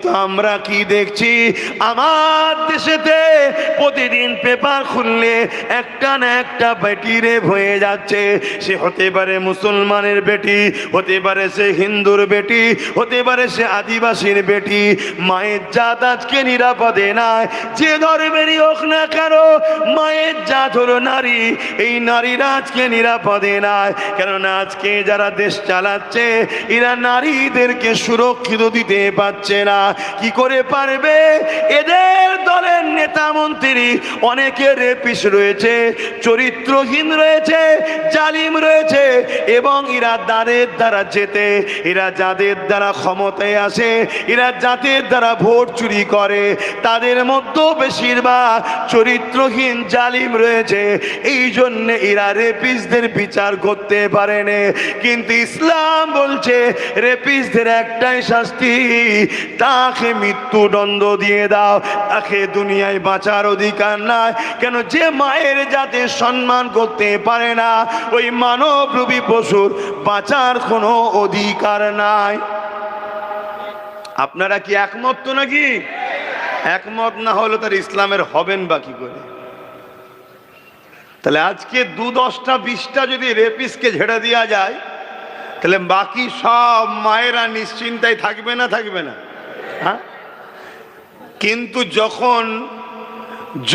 কিন্তু আমরা কি দেখছি, আমার দেশেতে প্রতিদিন পেপার খুললে একটা না একটা বেটি রেপ হয়ে যাচ্ছে। সে হতে পারে মুসলমানের বেটি, হতে পারে সে হিন্দুর বেটি, হতে পারে সে আদিবাসীর বেটি। মায়ের জাত আজকে নিরাপদে নাই, যে ধর্মেরই হোক না কেন, মায়ের জাত হলো নারী। এই নারীরা আজকে নিরাপদে নাই, কেননা আজকে যারা দেশ চালাচ্ছে এরা নারীদেরকে সুরক্ষিত দিতে পারছে না। কি করে পারবে? এদের দলের নেতা মন্ত্রী অনেকে রেপিস্ট রয়েছে, চরিত্রহীন রয়েছে, জালিম রয়েছে, এবং এরা যাদের দ্বারা জেতে, এরা যাদের দ্বারা ক্ষমতায় আসে, এরা যাদের দ্বারা ভোট চুরি করে, তাদের মধ্যেও বেশিরভাগ চরিত্রহীন জালিম রয়েছে। এই জন্য এরা রেপিস্টদের বিচার করতে পারেনি। কিন্তু ইসলাম বলছে রেপিস্টদের একটাই শাস্তি, তাকে মৃত্যুদণ্ড দিয়ে দাও, তাকে দুনিয়ায় বাঁচার অধিকার নাই। কেন? যে মায়ের জাতে সম্মান করতে পারে না, ওই মানবরূপী পশুর বাঁচার কোনো অধিকার নাই। আপনারা কি একমত তো নাকি? একমত না হলে তার ইসলামের হবেন বা কি করে? তাহলে আজকে 2-10টা 20টা যদি রেপিস্টকে ঝেড়ে দেওয়া যায়, তাহলে বাকি সব মায়েরা নিশ্চিন্তায় থাকবে না? থাকবে না? হ্যাঁ। কিন্তু যখন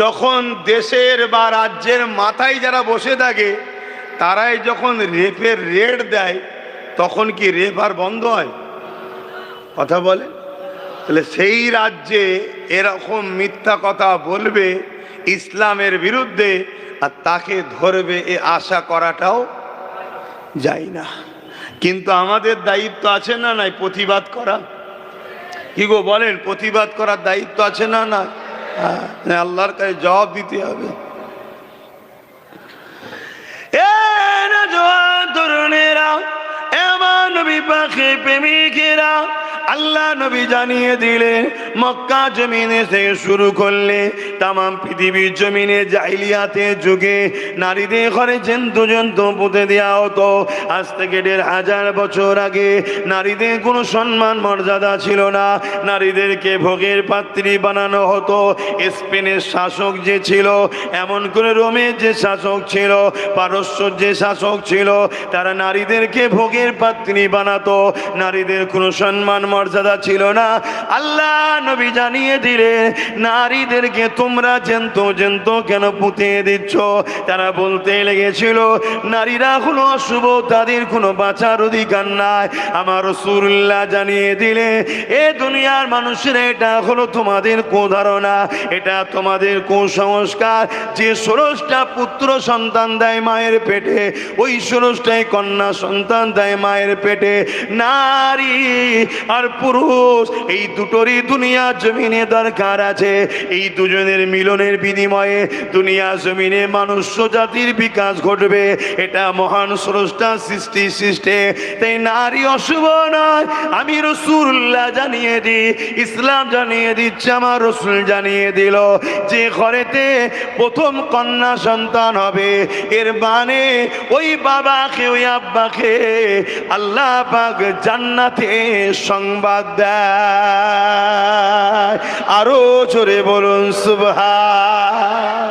যখন দেশের বা রাজ্যের মাথায় যারা বসে থাকে, তারাই যখন রেপের রেড দেয়, তখন কি রেপ আর বন্ধ হয়? কথা বলে। তাহলে সেই রাজ্যে এরকম মিথ্যা কথা বলবে ইসলামের বিরুদ্ধে, আর তাকে ধরবে এ আশা করাটাও যায় না। কিন্তু আমাদের দায়িত্ব আছে না নাই প্রতিবাদ করা? কি গো বলেন, প্রতিবাদ করার দায়িত্ব আছে না না? আল্লাহর কাছে জবাব দিতে হবে। তরুণেরা, এমন নবী পাখি প্রেমিকেরা, আল্লাহ নবী জানিয়ে দিলেন মক্কা জমিনে থেকে শুরু করলে তামাম পৃথিবীর জমিনে জাহিলিয়াতের যুগে নারীদের ঘরে জন্তু পুঁতে দেওয়া হতো। আজ থেকে 1500 বছর আগে নারীদের কোনো সম্মান মর্যাদা ছিল না, নারীদেরকে ভোগের পাত্রী বানানো হতো। স্পেনের শাসক যে ছিল, এমন করে রোমের যে শাসক ছিল, পারস্যর যে শাসক ছিল, তারা নারীদেরকে ভোগের পাত্রী বানাতো। নারীদের কোনো সম্মান মর্যাদা ছিল না। আল্লাহ নবী জানিয়ে দিলেন নারীদেরকে তোমরা জন্তু কেন পুঁতে দিচ্ছ? তারা বলতে লেগেছিল নারীরা হলো অশুভ, তাদের কোনো বাঁচার অধিকার নাই। আমার রাসূলুল্লাহ জানিয়ে দিলে এ দুনিয়ার মানুষের এটা হলো তোমাদের কুধারণা, এটা তোমাদের কুসংস্কার। যে 16টা পুত্র সন্তান দেয় মায়ের পেটে, ওই 16টাই কন্যা সন্তান দেয় মায়ের পেটে। নারী আর পুরুষ এই দুটোরই দুনিয়া জমিনে দরকার আছে। এই দুজনের মিলনের বিনিময়ে দুনিয়া জমিনে মনুষ্য জাতির বিকাশ ঘটবে। এটা মহান স্রষ্টা সৃষ্টি। তাই নারী অশুভ নয়। আমি রাসূলুল্লাহ জানিয়ে দিই, ইসলাম জানিয়ে দিচ্ছে, আমার রাসূল জানিয়ে দিল যে ঘরেতে প্রথম কন্যা সন্তান হবে, এর মানে ওই বাবাকে, ওই আব্বাকে আল্লাহ পাক জান্নাতে সংবাদ দেয়। আরো জোরে বলুন সুবহান।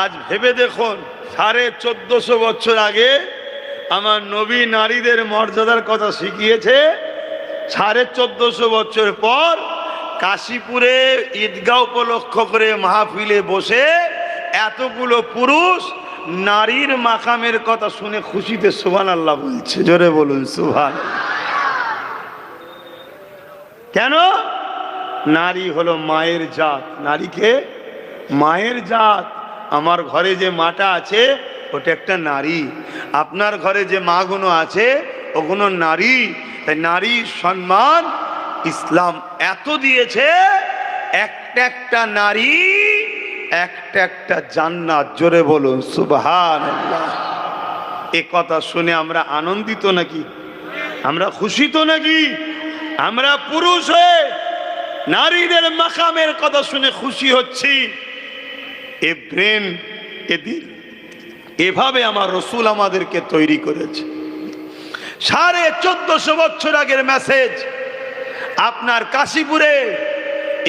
আজ ভেবে দেখুন, 1450 বছর আগে আমার নবী নারীদের মর্যাদার কথা শিখিয়েছে। 1450 বছর পর কাশীপুরে ঈদগাহ উপলক্ষ করে মাহফিলে বসে এতগুলো পুরুষ নারীর মাকামের কথা শুনে খুশিতে সুবহানাল্লাহ বলছে। জোরে বলুন সুবহান। কেন? নারী হলো মায়ের জাত। নারীকে মায়ের জাত। আমার ঘরে যে মাটা আছে ওটা একটা নারী, আপনার ঘরে যে মাগুলো আছে ওগুলো নারী। তাই নারীর সম্মান ইসলাম এত দিয়েছে, একটা নারী একটা জান্নাত। জোরে বলুন সুবহানাল্লাহ। এ কথা শুনে আমরা আনন্দিত নাকি? আমরা খুশি তো নাকি? আমরা পুরুষ হয়ে নারীদের মাকামের কথা শুনে খুশি হচ্ছি। এ ব্রেন, এ দিল এভাবে আমার রসুল আমাদেরকে তৈরি করেছে। 1450 বছর আগের মেসেজ আপনার কাশীপুরে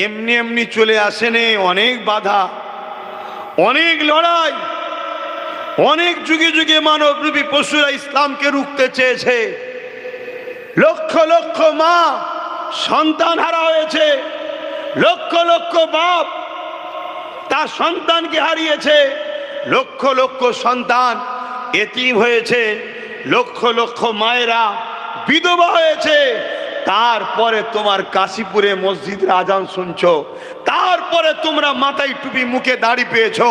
এমনি এমনি চলে আসেনি। অনেক বাধা, অনেক লড়াই, অনেক যুগে যুগে মানবরূপী পশুরা ইসলামকে রুখতে চেয়েছে। লক্ষ লক্ষ মা সন্তান হারা হয়েছে, লক্ষ লক্ষ বাপ তার সন্তানকে হারিয়েছে, লক্ষ লক্ষ সন্তান এতিম হয়েছে, লক্ষ লক্ষ মায়েরা বিধবা হয়েছে। তারপরে তোমার কাশীপুরে মসজিদের আজান শুনছো, তারপরে তোমরা মাথায় টুপি মুখে দাড়ি পেয়েছো,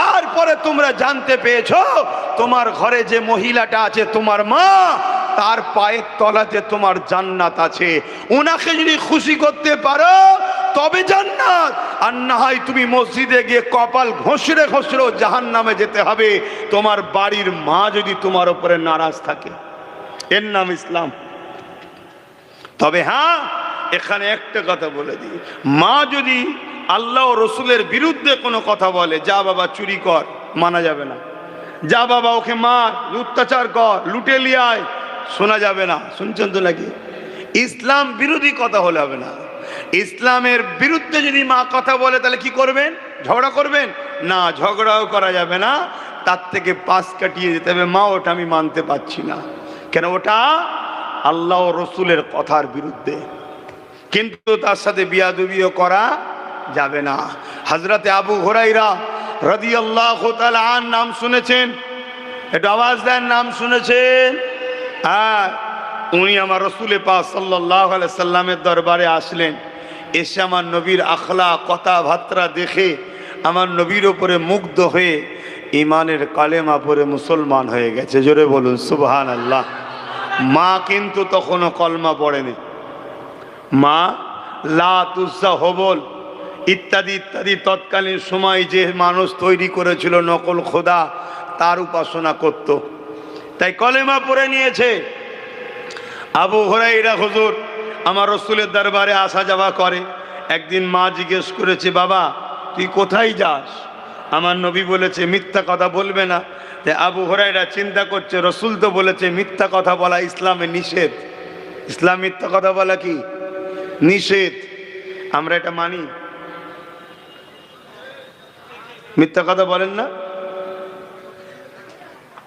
তারপরে তোমরা জানতে পেয়েছো তোমার ঘরে যে মহিলাটা আছে তোমার মা, তার পায়ের তলাতে তোমার জান্নাত আছে। ওনাকে যদি খুশি করতে পারো তবে জান্নাত, আর না হয় তুমি মসজিদে গিয়ে কপাল ঘষরে ঘষরে জাহান্নামে যেতে হবে তোমার বাড়ির মা যদি তোমার উপরে নারাজ থাকে। এর নাম ইসলাম। তবে হ্যাঁ, এখানে একটা কথা বলে দিই, মা যদি আল্লাহ ও রসুলের বিরুদ্ধে কোনো কথা বলে, যা বাবা চুরি কর, মানা যাবে না। যা বাবা ওকে মার, অত্যাচার কর, লুটে লিয়ে আয়, শোনা যাবে না। শুনছেন তো নাকি? ইসলাম বিরোধী কথা হলে হবে না। ইসলামের বিরুদ্ধে যদি মা কথা বলে তাহলে কি করবেন? ঝগড়া করবেন না, ঝগড়াও করা যাবে না, তার থেকে পাশ কাটিয়ে যেতে হবে। মা ওটা আমি মানতে পারছি না, কেন ওটা আল্লাহ ও রসুলের কথার বিরুদ্ধে, কিন্তু তার সাথে বিয়াদবিও করা যাবে না। হযরতে আবু হুরায়রা রাদিয়াল্লাহু তাআলা আন নাম শুনেছেন? একটু আওয়াজ দেন, নাম শুনেছেন? হ্যাঁ, উনি আমার রসুল পাক সাল্লাল্লাহু আলাইহি সাল্লামের দরবারে আসলেন। এসে আমার নবীর আখলাক কথাবার্তা দেখে আমার নবীর উপরে মুগ্ধ হয়ে ইমানের কালেমা পড়ে মুসলমান হয়ে গেছে। জোরে বলুন সুবহানাল্লাহ। মা কিন্তু তখনও কলমা পড়েনি। মা লাত, উজ্জা, হবল ইত্যাদি ইত্যাদি তৎকালীন সময় যে মানুষ তৈরি করেছিল নকল খোদা, তার উপাসনা করত, তাই কলেমা পড়ে নিয়েছে। আবু হুরায়রা হুজুর আমার রসুলের দরবারে আসা যাওয়া করে। একদিন মা জিজ্ঞেস করেছে, বাবা তুই কোথায় যাস? আমার নবী বলেছে মিথ্যা কথা বলবে না। তাই আবু হুরায়রা চিন্তা করছে, রসুল তো বলেছে মিথ্যা কথা বলা ইসলামে নিষেধ। ইসলাম মিথ্যা কথা বলা কি নিষেধ? আমরা এটা মানি? মিথ্যা কথা বলেন না?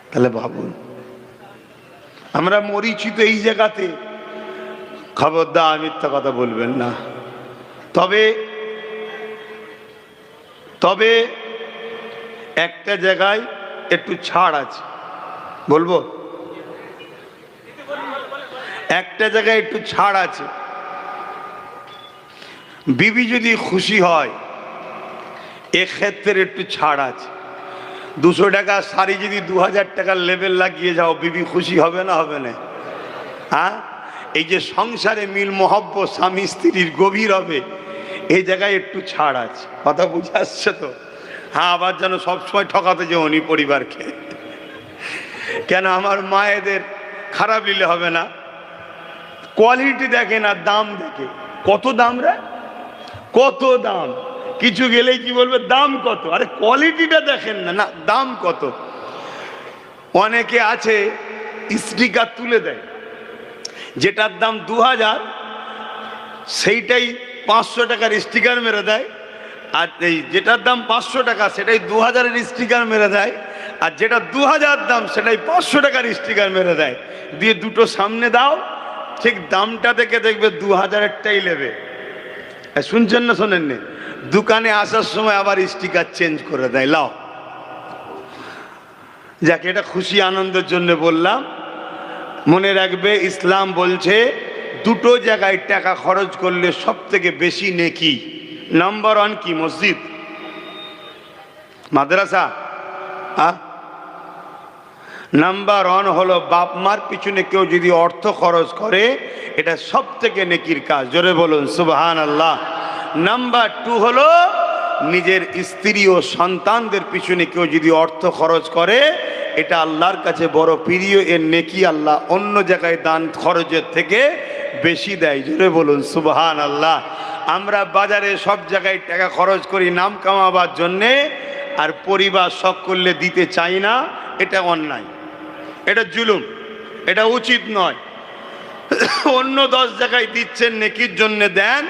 তাহলে ভাবুন, আমরা মরিছি তো এই জায়গাতে। খবরদার মিথ্যা কথা বলবেন না। তবে তবে একটা জায়গায় একটু ছাড় আছে, বলবো? একটা জায়গায় একটু ছাড় আছে। বিবি যদি খুশি হয় এক্ষেত্রে একটু ছাড় আছে। 200 টাকা শাড়ি যদি 2000 টাকার লেবেল লাগিয়ে যাও, বিবি খুশি হবে না? হবে না? হ্যাঁ, এই যে সংসারে মিল মহব্বত স্বামী স্ত্রীর গভীর হবে, এই জায়গায় একটু ছাড় আছে। কথা বুঝে আসছে তো? হ্যাঁ, আবার যেন সবসময় ঠকাতে যে উনি পরিবারকে, কেন আমার মায়েদের খারাপ নিলে হবে না। কোয়ালিটি দেখে না, দাম দেখে। কত দাম রে, কত দাম। কিছু গেলেই কি বলবে, দাম কত? আরে কোয়ালিটিটা দেখেন না, না দাম কত। অনেকে আছে স্টিকার তুলে দেয়, যেটার দাম 2000 সেইটাই 500 টাকার স্টিকার মেরে দেয়, আর এই যেটার দাম 500 টাকা সেটাই 2000-এর স্টিকার মেরে দেয়, আর যেটা 2000 দাম সেটাই 500 টাকার স্টিকার মেরে দেয়। দিয়ে দুটো সামনে দাও, ঠিক দামটা দেখে দেখবে 2000-এরটাই নেবে। শুনছেন না শোনেননি? দোকানে আসার সময় আবার স্টিকার চেঞ্জ করে দেয়। লাও, যাকে এটা খুশি আনন্দের জন্য বললাম। মনে রাখবে, ইসলাম বলছে দুটো জায়গায় টাকা খরচ করলে সব থেকে বেশি নেকি। নাম্বার 1 কি? মসজিদ, মাদ্রাসা। নাম্বার 1 হলো বাপ মার পিছনে কেউ যদি অর্থ খরচ করে, এটা সব থেকে নেকির কাজ। জোরে বলুন সুবহানাল্লাহ। নাম্বার 2 হলো নিজের স্ত্রী ও সন্তানদের পিছনে কেউ যদি অর্থ খরচ করে, এটা আল্লাহর কাছে বড় প্রিয়। এর নেকি আল্লাহ অন্য জায়গায় দান খরচের থেকে বেশি দেয়। জোরে বলুন সুবহানাল্লাহ। আমরা বাজারে সব জায়গায় টাকা খরচ করি নাম কামাবার জন্যে, আর পরিবার শখ করলে দিতে চাই না। এটা অন্যায়, এটা জুলুম, এটা উচিত নয়। অন্য 10 জায়গায় দিচ্ছেন, নেকির জন্য দেন,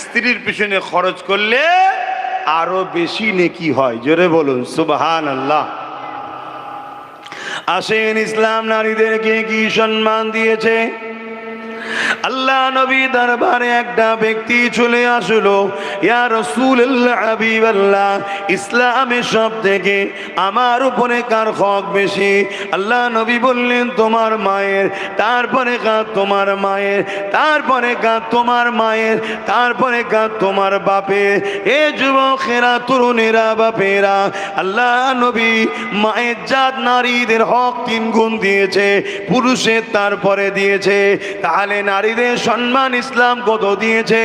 স্ত্রীর পিছনে খরচ করলে আরো বেশি নেকি হয়। জোরে বলুন সুবহানাল্লাহ। আসেন, ইসলাম নারীদেরকে কি সম্মান দিয়েছে। আল্লাহ নবী দরবারে একটা ব্যক্তি চলে আসলো, ইয়া রাসূলুল্লাহ, হাবিবাল্লাহ, ইসলামের সব থেকে আমার উপরে কার হক বেশি? আল্লাহ নবী বললেন, তোমার মায়ের, তারপরে কার তোমার মায়ের, তারপরে কার তোমার মায়ের, তারপরে কার তোমার বাপের। এ যুবকেরা, তরুণেরা, বাপেরা, আল্লাহ নবী মায়ের জাত নারীদের হক 3 গুণ দিয়েছে, পুরুষের তারপরে দিয়েছে। তাহলে নারীদের সম্মান ইসলাম কত দিয়েছে?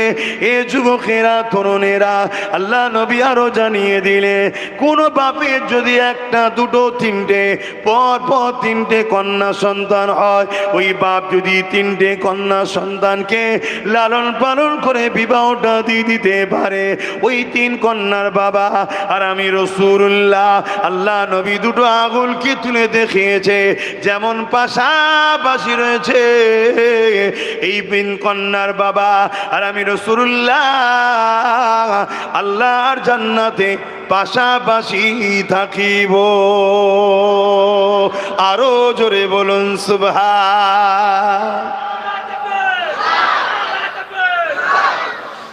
এ যুবকেরা, তরুণেরা, আল্লাহ নবী আরো জানিয়ে দিলে, কোন বাপের যদি 1, 2, 3 পর পর 3 কন্যা সন্তান হয়, ওই বাপ যদি 3 কন্যা সন্তানকে লালন পালন করে বিবাহটা দিয়ে দিতে পারে, ওই 3 কন্যার বাবা আর আমি রাসূলুল্লাহ, আল্লাহ নবী 2 আঙুলকে তুলে দেখিয়েছে, যেমন পাশাপাশি রয়েছে এই 3 কন্যার বাবা আর আমি রাসূলুল্লাহ আল্লাহর জান্নাতে পাশাপাশি থাকিব। আরো জোরে বলুন সুবহান।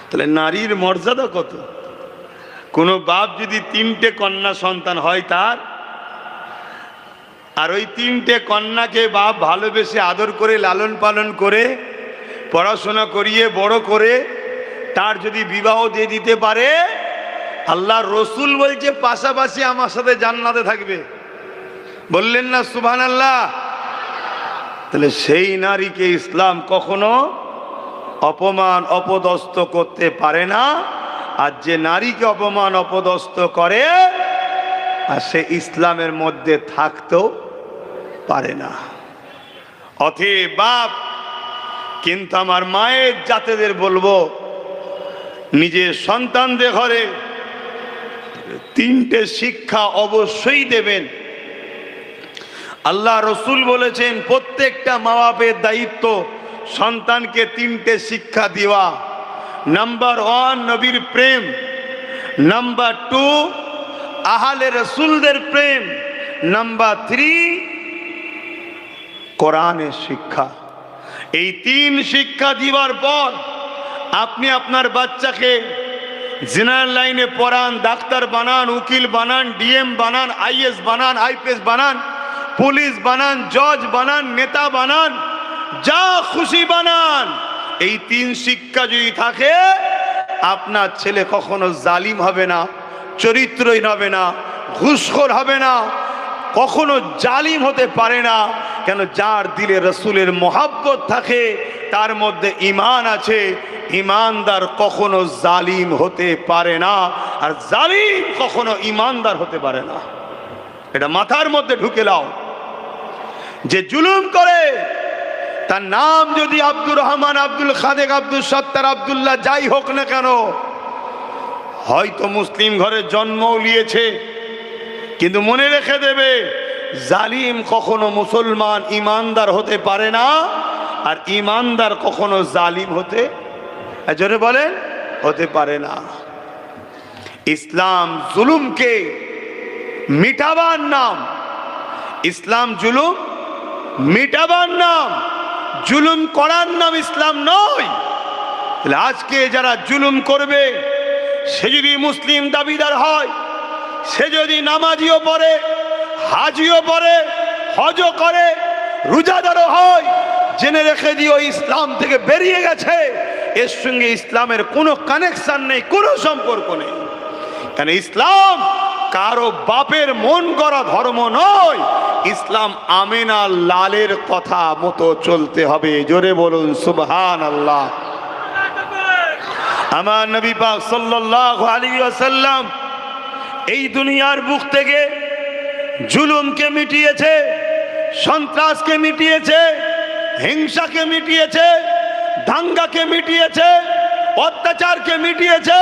তাহলে নারীর মর্যাদা কত? কোন বাপ যদি 3 কন্যা সন্তান হয় তার, আর ওই 3 কন্যাকে বাপ ভালোবেসে আদর করে লালন পালন করে পড়াশোনা করিয়ে বড় করে তার যদি বিবাহ দিয়ে দিতে পারে, আল্লাহ রসুল বলছে পাশাপাশি আমার সাথে জান্নাতে থাকবে। বললেন না সুবহানাল্লাহ? তাহলে সেই নারীকে ইসলাম কখনো অপমান অপদস্থ করতে পারে না। আর যে নারীকে অপমান অপদস্থ করে, আর সে ইসলামের মধ্যে থাকতেও পারে না। অতএব বাপ, কিন্তু আমার মায়ের জাতেদের বলবো, নিজের সন্তানদের ঘরে 3টে শিক্ষা অবশ্যই দেবেন। আল্লাহ রসুল বলেছেন, প্রত্যেকটা মা বাপের দায়িত্ব সন্তানকে 3টে শিক্ষা দেওয়া। নাম্বার 1 নবীর প্রেম, নাম্বার 2 আহলে রসুলদের প্রেম, নাম্বার 3 কোরআনের শিক্ষা। এই 3 শিক্ষা দিবার পর আপনি আপনার বাচ্চাকে জেনারেল লাইনে পড়ান, ডাক্তার বানান, উকিল বানান, ডিএম বানান, আইএস বানান, আইপিএস বানান, পুলিশ বানান, জজ বানান, নেতা বানান, যা খুশি বানান। এই 3 শিক্ষা যদি থাকে, আপনার ছেলে কখনো জালিম হবে না, চরিত্রহীন হবে না, ঘুষখোর হবে না, কখনো জালিম হতে পারে না। কেন? যার দিলে রসুলের মহাব্বত থাকে, তার মধ্যে ঈমান আছে। ঈমানদার কখনো জালিম হতে পারে না, আর জালিম কখনো ঈমানদার হতে পারে না। এটা মাথার মধ্যে ঢুকে নাও। যে জুলুম করে, তার নাম যদি আব্দুর রহমান, আব্দুল খাদেক, আব্দুল সত্তার, আব্দুল্লাহ যাই হোক না কেন, হয়তো মুসলিম ঘরে জন্মও নিয়েছে, কিন্তু মনে রেখে দেবে, জালিম কখনো মুসলমান ঈমানদার হতে পারে না, আর ঈমানদার কখনো জালিম হতে, জোরে বলেন, হতে পারে না। ইসলাম জুলুমকে মিটাবার নাম। ইসলাম জুলুম মিটাবার নাম, জুলুম করার নাম ইসলাম নয়। তাহলে আজকে যারা জুলুম করবে, সে যদি মুসলিম দাবিদার হয়, সে যদি নামাজিও পড়ে, হাজিও পড়ে, হজও করে, রোজাদারও হয়, জেনে রেখে দিও ইসলাম থেকে বেরিয়ে গেছে। এর সঙ্গে ইসলামের কোনো কানেকশন নেই, কোনো সম্পর্ক নেই। কারণ ইসলাম কারো বাপের মন করা ধর্ম নয়। ইসলাম আমিনা লালের কথা মতো চলতে হবে। জোরে বলুন সুবহানাল্লাহ। আমার নবী পাক সাল্লাল্লাহু আলাইহি ওয়াসাল্লাম এই দুনিয়ার বুক থেকে জুলুমকে মিটিয়েছে, সন্ত্রাসকে মিটিয়েছে, হিংসাকে মিটিয়েছে, দাঙ্গাকে মিটিয়েছে, অত্যাচারকে মিটিয়েছে,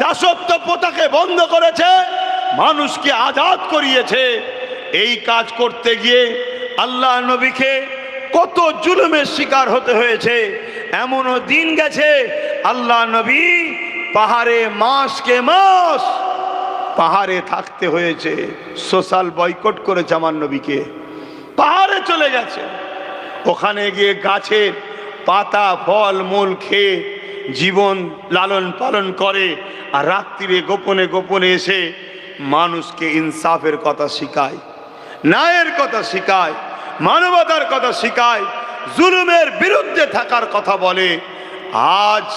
দাসত্ব প্রথাকে বন্ধ করেছে, মানুষকে আজাদ করিয়েছে। এই কাজ করতে গিয়ে আল্লাহ নবীকে কত জুলুমের শিকার হতে হয়েছে। এমনও দিন গেছে আল্লাহ নবী পাহাড়ে মাসকে মাস পাহাড়ে থাকতে হয়েছে। সোশ্যাল বয়কট করেছে আমার নবীকে, পাহাড়ে চলে গেছে, ওখানে গিয়ে গাছের পাতা ফল মূল খেয়ে জীবন লালন পালন করে। আর রাত্রিরে গোপনে গোপনে এসে মানুষকে ইনসাফের কথা শিখায়, ন্যায়ের কথা শিখায়, মানবতার কথা শিখায়, জুলুমের বিরুদ্ধে থাকার কথা বলে। আজ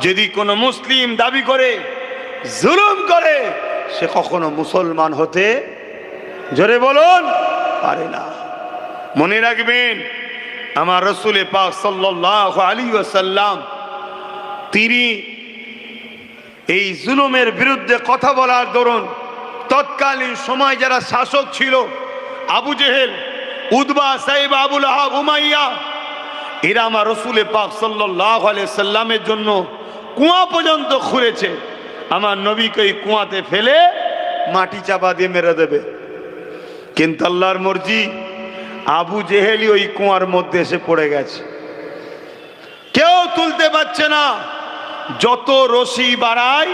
যদি কোনো মুসলিম দাবি করে জুলুম করে, সে কখনো মুসলমান হতে, জোরে বলুন, পারে না। মনে রাখবেন আমার রাসূল পাক সাল্লাল্লাহু আলাইহি ওয়াসাল্লাম তিনি এই জুলুমের বিরুদ্ধে কথা বলার দরুন তৎকালীন সময় যারা শাসক ছিল, আবু জেহেল, উতবা, সাইবা, আবুল আহাব, উমাইয়া, এরা আমার রাসূল পাক সাল্লাল্লাহু আলাইহি সাল্লামের জন্য কুয়া পর্যন্ত খুঁড়েছে। আমার নবীকে এই কুয়াতে ফেলে মাটি চাপা দিয়ে মেরে দেবে। কিন্তু আল্লাহর মর্জি, আবু জেহেলই ওই কুয়ার মধ্যে এসে পড়ে গেছে, কেউ তুলতে পারছে না। যত রশি বাড়ায়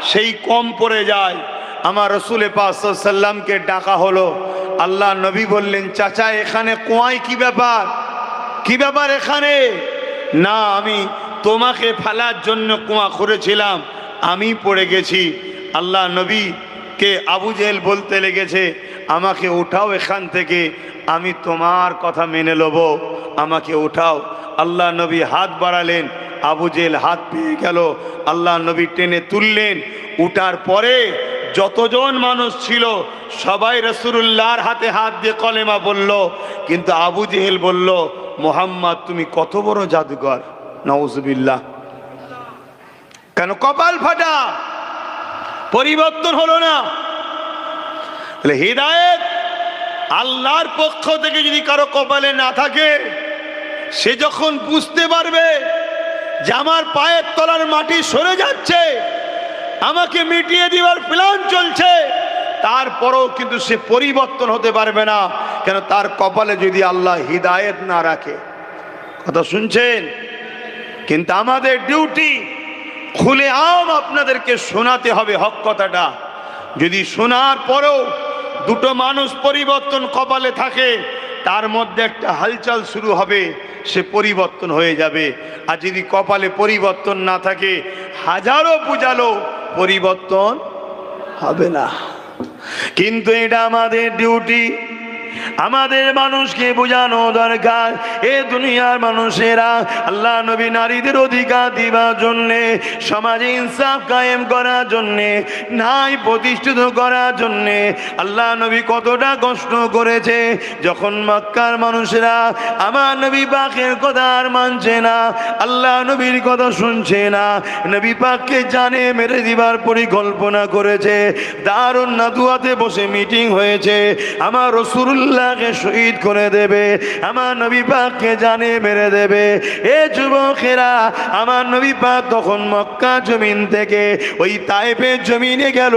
সেই কম পড়ে যায়। আমার রাসূল পাক সাল্লাল্লাহু আলাইহি সাল্লামকে ডাকা হলো। আল্লাহ নবী বললেন, চাচা এখানে কুয়ায় কি ব্যাপার, কি ব্যাপার এখানে? না, আমি তোমাকে ফেলার জন্য কুয়া খুঁড়েছিলাম, আমি পড়ে গেছি। আল্লাহ নবীকে আবু জেহেল বলতে লেগেছে, আমাকে উঠাও এখান থেকে, আমি তোমার কথা মেনে নেব, আমাকে উঠাও। আল্লাহ নবী হাত বাড়ালেন, আবু জেহেল হাত পেয়ে গেল। আল্লাহ নবী টেনে তুললেন। উঠার পরে যতজন মানুষ ছিল সবাই রাসূলুল্লাহর হাতে হাত দিয়ে কলেমা বলল। কিন্তু আবু জেহেল বলল, মুহাম্মদ তুমি কত বড় জাদুকর, নাউজুবিল্লাহ। কেন? কপাল ফাটা, পরিবর্তন হলো না। হিদায়েত আল্লাহর পক্ষ থেকে যদি কারো কপালে না থাকে, সে যখন বুঝতে পারবে যে আমার পায়ের তলার মাটি সরে যাচ্ছে, আমাকে মিটিয়ে দিবার প্ল্যান চলছে, তারপরেও কিন্তু সে পরিবর্তন হতে পারবে না। কেন? তার কপালে যদি আল্লাহ হিদায়েত না রাখে। কথা শুনছেন? কিন্তু আমাদের ডিউটি খুলে আম আপনাদেরকে শোনাতে হবে হক কথাটা। যদি শোনার পরেও দুটো মানুষ পরিবর্তন কপালে থাকে, তার মধ্যে একটা হালচাল শুরু হবে, সে পরিবর্তন হয়ে যাবে। আর যদি কপালে পরিবর্তন না থাকে, হাজারো বুঝালো পরিবর্তন হবে না। কিন্তু এটা আমাদের ডিউটি, আমাদের মানুষকে বোঝানো দরকার। এ দুনিয়ার মানুষেরা আল্লাহ নবী নারীদের অধিকার দিবার জন্যে, সমাজে ইনসাফ কায়েম করার জন্যে, ন্যায় প্রতিষ্ঠিত করার জন্যে আল্লাহ নবী কতটা কষ্ট করেছে। যখন মক্কার মানুষেরা আমার নবী পাকের কথা আর মানছে না, আল্লাহ নবীর কথা শুনছে না, নবী পাককে জানে মেরে দিবার পরিকল্পনা করেছে। দারুন নাদুয়াতে বসে মিটিং হয়েছে, আমার রাসূলুল্লাহকে শহীদ করে দেবে, আমার নবী পাককে জানে মেরে দেবে। এ যুবকেরা, আমার নবী পাক তখন মক্কা জমিন থেকে ওই তায়েফের জমিনে গেল।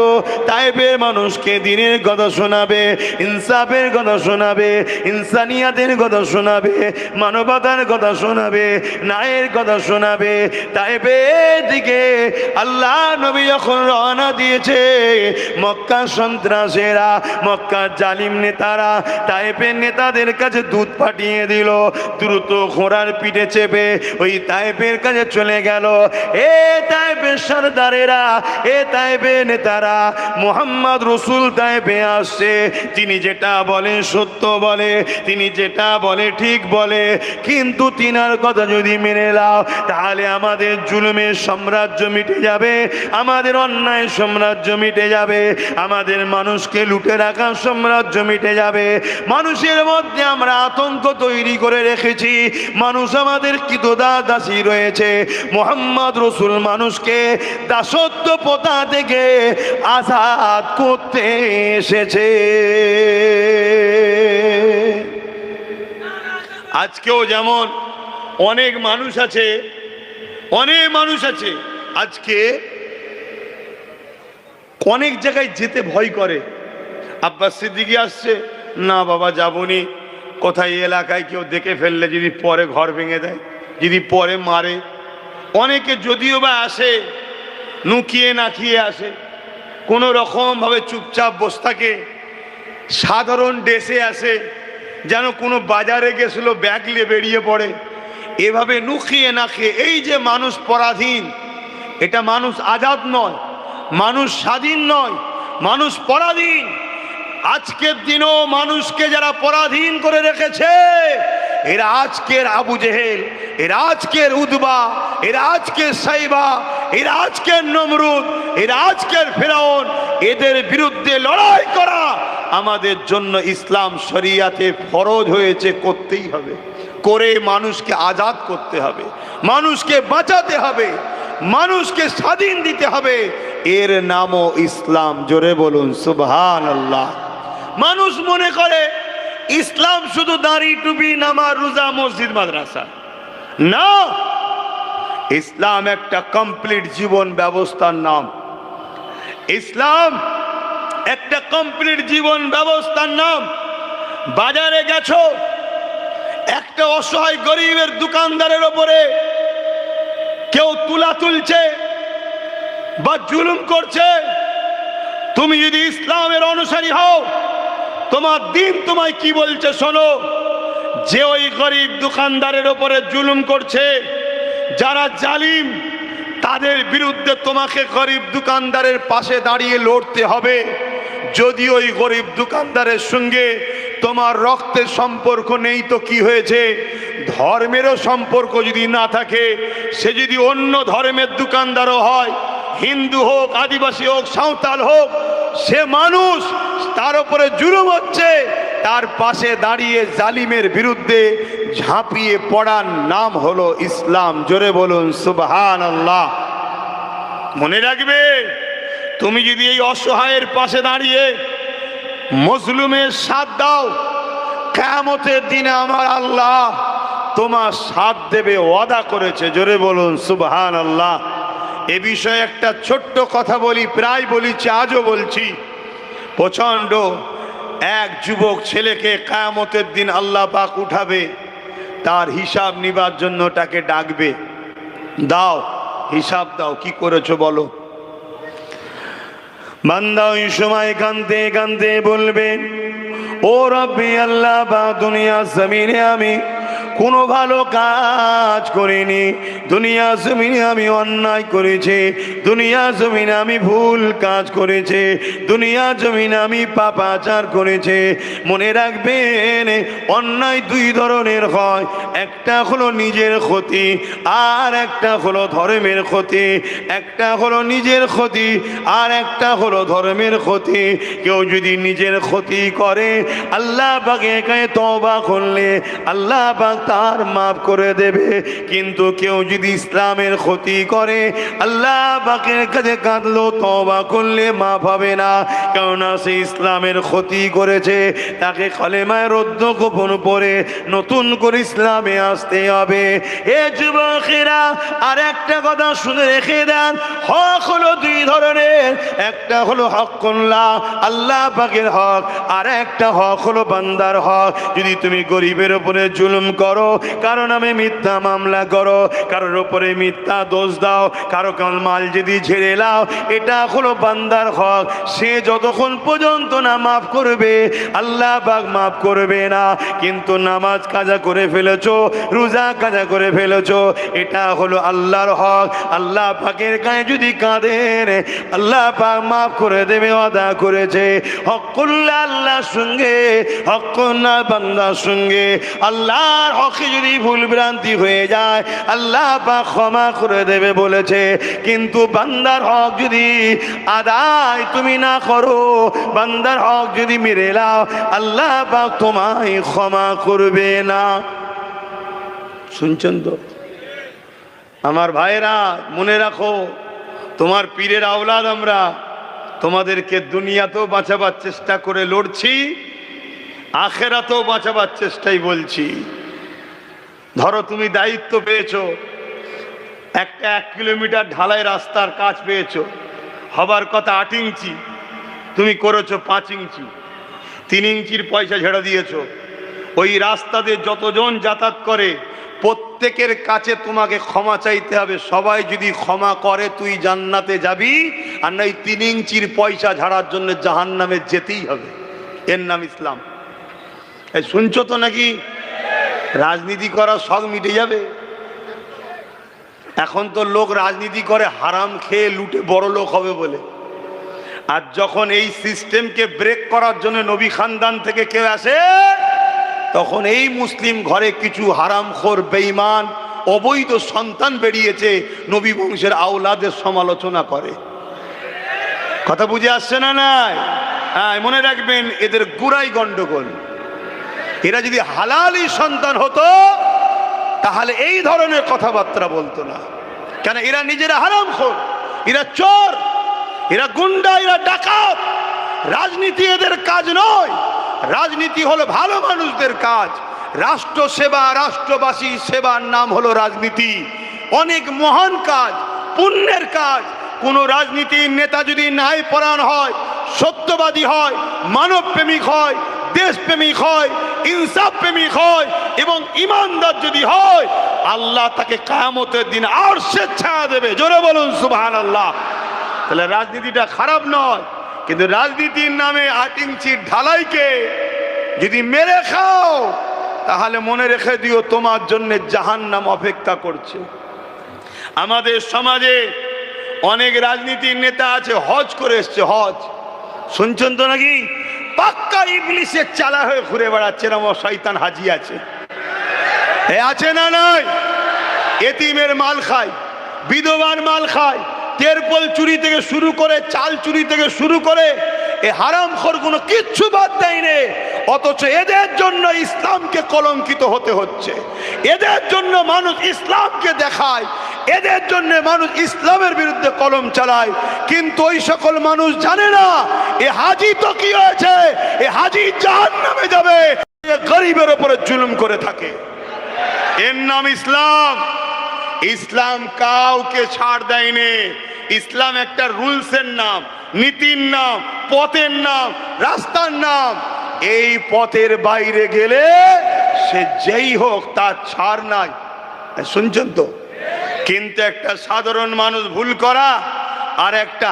তায়েফের মানুষকে দ্বীনের কথা শোনাবে, ইনসাফের কথা শোনাবে, ইনসানিয়াতের কথা শোনাবে, মানবতার কথা শোনাবে, ন্যায়ের কথা শোনাবে। তায়েফের দিকে আল্লাহ নবী যখন রওনা দিয়েছে, মক্কা সন্ত্রাসীরা, মক্কা জালিম নেতারা তায়েফের নেতাদের কাছে দূত পাঠিয়ে দিল। দ্রুত ঘোড়ার পিঠে চেপে ওই তায়েফের কাছে চলে গেল। এ তায়েফের সরদারেরা, এ তায়েফের নেতারা, মুহাম্মদ রাসূল তায়েফে আসছে, তিনি যেটা বলে সত্য বলে, তিনি যেটা বলে ঠিক বলে। কিন্তু তিনার কথা যদি মেনে নাও, তাহলে আমাদের জুলুমের সাম্রাজ্য মিটে যাবে, আমাদের অন্যায় সাম্রাজ্য মিটে যাবে, আমাদের মানুষকে লুটে রাখার সাম্রাজ্য মিটে যাবে। মানুষের মধ্যে আমরা আতঙ্ক তৈরি করে রেখেছি, মানুষ আমাদের দাসী রয়েছে। মুহাম্মদ রাসূল মানুষকে দাসত্ব প্রথা থেকে আজাদ করতে এসেছে। আজকেও যেমন অনেক মানুষ আছে, অনেক মানুষ আছে আজকে অনেক জায়গায় যেতে ভয় করে। আব্বাস সিদ্দিকী আসছে, না বাবা যাবনি। কোথায় এলাকায় কেউ দেখে ফেললে যদি পরে ঘর ভেঙে দেয়, যদি পরে মারে। অনেকে যদিও বা আসে নুকিয়ে নাকিয়ে আসে, কোনো রকমভাবে চুপচাপ বসে থাকে, সাধারণ ড্রেসে আসে, যেন কোনো বাজারে গেছিল ব্যাগ নিয়ে বেরিয়ে পড়ে। এভাবে নুকিয়ে নাকিয়ে, এই যে মানুষ পরাধীন, এটা মানুষ আজাদ নয়, মানুষ স্বাধীন নয়, মানুষ পরাধীন। আজকের দিনও মানুষকে যারা পরাধীন করে রেখেছে, এরা আজকের আবু জেহেল, এরা আজকের উদবা, এরা আজকের সাইবা, এরা আজকের নমরুদ, এরা আজকের ফেরাউন। এদের বিরুদ্ধে লড়াই করা আমাদের জন্য ইসলাম শরিয়াতে ফরজ হয়েছে, করতেই হবে। করে মানুষকে আজাদ করতে হবে, মানুষকে বাঁচাতে হবে, মানুষকে স্বাধীন দিতে হবে। এর নামও ইসলাম। জোরে বলুন সুবহানাল্লাহ। মানুষ মনে করে ইসলাম শুধু দাড়ি টুপি নামাজ রোজা মসজিদ মাদ্রাসা না, ইসলাম একটা কমপ্লিট জীবন ব্যবস্থার নাম। ইসলাম একটা কমপ্লিট জীবন ব্যবস্থার নাম। বাজারে গেছো, একটা অসহায় গরিবের দোকানদারের ওপরে কেউ তুলা তুলছে বা জুলুম করছে, তুমি যদি ইসলামের অনুসারী হও, তোমার দিন তোমায় কি বলছে শোনো। যে ওই গরিব দোকানদারের ওপরে জুলুম করছে, যারা জালিম, তাদের বিরুদ্ধে তোমাকে গরিব দোকানদারের পাশে দাঁড়িয়ে লড়তে হবে। যদি ওই গরিব দোকানদারের সঙ্গে তোমার রক্তের সম্পর্ক নেই তো কি হয়েছে, ধর্মেরও সম্পর্ক যদি না থাকে, সে যদি অন্য ধর্মের দোকানদারও হয়, হিন্দু হোক, আদিবাসী হোক, সাঁওতাল হোক, সে মানুষ, তার উপরে জুলুম হচ্ছে, তার পাশে দাঁড়িয়ে জালিমের বিরুদ্ধে ঝাঁপিয়ে পড়ার নাম হলো ইসলাম। জোরে বলুন সুবহানাল্লাহ। মনে রাখবে, তুমি যদি এই অসহায়ের পাশে দাঁড়িয়ে মজলুমের সাথ দাও, কিয়ামতের দিনে আমার আল্লাহ তোমার সাথ দেবে, ওয়াদা করেছে। জোরে বলুন সুবহানাল্লাহ। এ বিষয়ে একটা ছোট্ট কথা বলি, প্রায় বলেছি, আজও বলছি। প্রচণ্ড এক যুবক ছেলেকে কিয়ামতের দিন আল্লাহ পাক উঠাবে, তার হিসাব নিবার জন্য তাকে ডাকবে, দাও হিসাব দাও, কি করেছো বলো। বান্দা ওই সময় কাঁদতে কাঁদতে বলবে, ও রব্বি আল্লাহ বা দুনিয়া জমিনে আমি কোনো ভালো কাজ করিনি, দুনিয়া জমিনে আমি অন্যায় করেছি, দুনিয়া জমিনে আমি ভুল কাজ করেছি, দুনিয়া জমিনে আমি পাপাচার করেছি। মনে রাখবেন, অন্যায় দুই ধরনের হয়, একটা হলো নিজের ক্ষতি, আর একটা হলো ধর্মের ক্ষতি। একটা হলো নিজের ক্ষতি, আর একটা হলো ধর্মের ক্ষতি। কেউ যদি নিজের ক্ষতি করে, আল্লাহ পাকের কাছে তওবা করলে আল্লাহ পাক তার মাফ করে দেবে। কিন্তু কেউ যদি ইসলামের ক্ষতি করে, আল্লাহ পাকের কাছে কাঁদলো, তওবা করলে মাফ হবে না, কেননা সে ইসলামের ক্ষতি করেছে। তাকে কলেমায় রদ্দ গোপন করে নতুন করে ইসলামে আসতে হবে। এ যুবকেরা, আর একটা কথা শুনে রেখে দেন, হক হলো দুই ধরনের। একটা হলো হকুল্লাহ, আল্লাহ পাকের হক, আর একটা হক হলো বান্দার হক। যদি তুমি গরিবের উপরে জুলুম করো, কারো নামে মিথ্যা মামলা করো, কারোর উপরে মিথ্যা দোষ দাও, কারো মাল যদি ঝেড়ে লাও, এটা হলো বান্দার হক। সে যতক্ষণ পর্যন্ত না মাফ করবে, আল্লাহ পাক মাফ করবে না। কিন্তু নামাজ কাজা করে ফেলেছো, রোজা কাজা করে ফেলেছো, এটা হলো আল্লাহর হক। আল্লাহ পাকের গায়ে যদি কাঁদেন, আল্লাহ পাক মাফ করে দেবে, ওয়াদা করেছে। হকুল্লাহ আল্লাহর সঙ্গে, হকুল্লাহ বান্দার সঙ্গে। আল্লাহর হকে যদি ভুল ভ্রান্তি হয়ে যায়, আল্লাহ পাক ক্ষমা করে দেবে বলেছে। কিন্তু বান্দার হক যদি আদায় তুমি না করো, বান্দার হক যদি মেরে লাও, আল্লাহ পাক তোমায় ক্ষমা করবে না। শুনছেন তো আমার ভাইরা? মনে রাখো, তোমার পীরের আওলাদ আমরা, তোমাদেরকে দুনিয়াতেও বাঁচাবার চেষ্টা করে লড়ছি, আখেরাতেও বাঁচাবার চেষ্টাই বলছি। ধরো তুমি দায়িত্ব পেয়েছো, একটা 1 কিলোমিটার ঢালাই রাস্তার কাজ পেয়েছো, হবার কথা 8 ইঞ্চি, তুমি করেছো 5 ইঞ্চি। 3 ইঞ্চির পয়সা ঝেড়ে দিয়েছো, ওই রাস্তাতে যতজন যাতায়াত করে প্রত্যেকের কাছে তোমাকে ক্ষমা চাইতে হবে। সবাই যদি ক্ষমা করে তুই জান্নাতে যাবি, আর না 3 ইঞ্চির পয়সা ঝাড়ার জন্য জাহান্নামে যেতেই হবে। এর নাম ইসলাম। এই শুনছো তো নাকি? রাজনীতি করা শখ মিটে যাবে। এখন তো লোক রাজনীতি করে হারাম খেয়ে লুটে বড় লোক হবে বলে। আর যখন এই সিস্টেমকে ব্রেক করার জন্য নবী খানদান থেকে কেউ আসে, তখন এই মুসলিম ঘরে কিছু হারামখোর বেঈমান অবৈধ সন্তান বেরিয়েছে, নবী বংশের আওলাদের সমালোচনা করে। কথা বুঝে আসছে না? নাই? হ্যাঁ, মনে রাখবেন, এদের গুড়াই গন্ডগোল। এরা যদি হালালি সন্তান হতো তাহলে এই ধরনের কথাবার্তা বলতো না। কেন? এরা নিজেরা হারামখোর, এরা চোর, এরা গুন্ডা, এরা ডাকাত। রাজনীতি এদের কাজ নয়। রাজনীতি হলো ভালো মানুষদের কাজ। রাষ্ট্র সেবা, রাষ্ট্রবাসী সেবার নাম হলো রাজনীতি। অনেক মহান কাজ, পুণ্যের কাজ। কোন রাজনীতির নেতা যদি ন্যায় পরায়ণ হয়, সত্যবাদী হয়, মানব প্রেমিক হয়, দেশপ্রেমিক হয়, ইনসাফ প্রেমিক হয় এবং ইমানদার যদি হয়, আল্লাহ তাকে কিয়ামতের দিন আরশের ছায়া দেবে। জোরে বলুন সুবহানাল্লাহ। তাহলে রাজনীতিটা খারাপ নয়, কিন্তু রাজনীতির নামে 8 ইঞ্চির ঢালাইকে যদি মেরে খাও তাহলে মনে রেখে দিও তোমার জন্য জাহান্নাম অপেক্ষা করছে। আমাদের সমাজে অনেক রাজনীতির নেতা আছে, হজ করে এসছে। হজ শুনছেন তো নাকি? পাক্কা ইবলিসের চালা হয়ে ঘুরে বেড়াচ্ছে। এরকম শয়তান হাজি আছে, আছে না নাই? এতিমের মাল খায়, বিধবার মাল খায়, তেরপল চুরি থেকে শুরু করে, চাল চুরি থেকে শুরু করে, এ হারামখোর কোনো কিচ্ছু বাদ দেয় নে। অথচ এদের জন্য ইসলামকে কলঙ্কিত হতে হচ্ছে। এদের জন্য মানুষ ইসলামকে দেখায়, এদের জন্য মানুষ ইসলামের বিরুদ্ধে কলম চালায়। কিন্তু ওই সকল মানুষ জানে না এ হাজি তো কি হয়েছে, এ হাজি জাহান্নামে যাবে। গরিবের উপরে জুলুম করে থাকে। এর নাম ইসলাম। ইসলাম কাউকে ছাড় দেয়নি। ইসলাম একটা রুলসের নাম, নীতির নাম, পথের নাম, রাস্তার নাম। এই পথের বাইরে গেলে সে যেই হোক তার ছাড় নাই। শুনছেন তো? কিন্তু একটা সাধারণ মানুষ ভুল করা আর একটা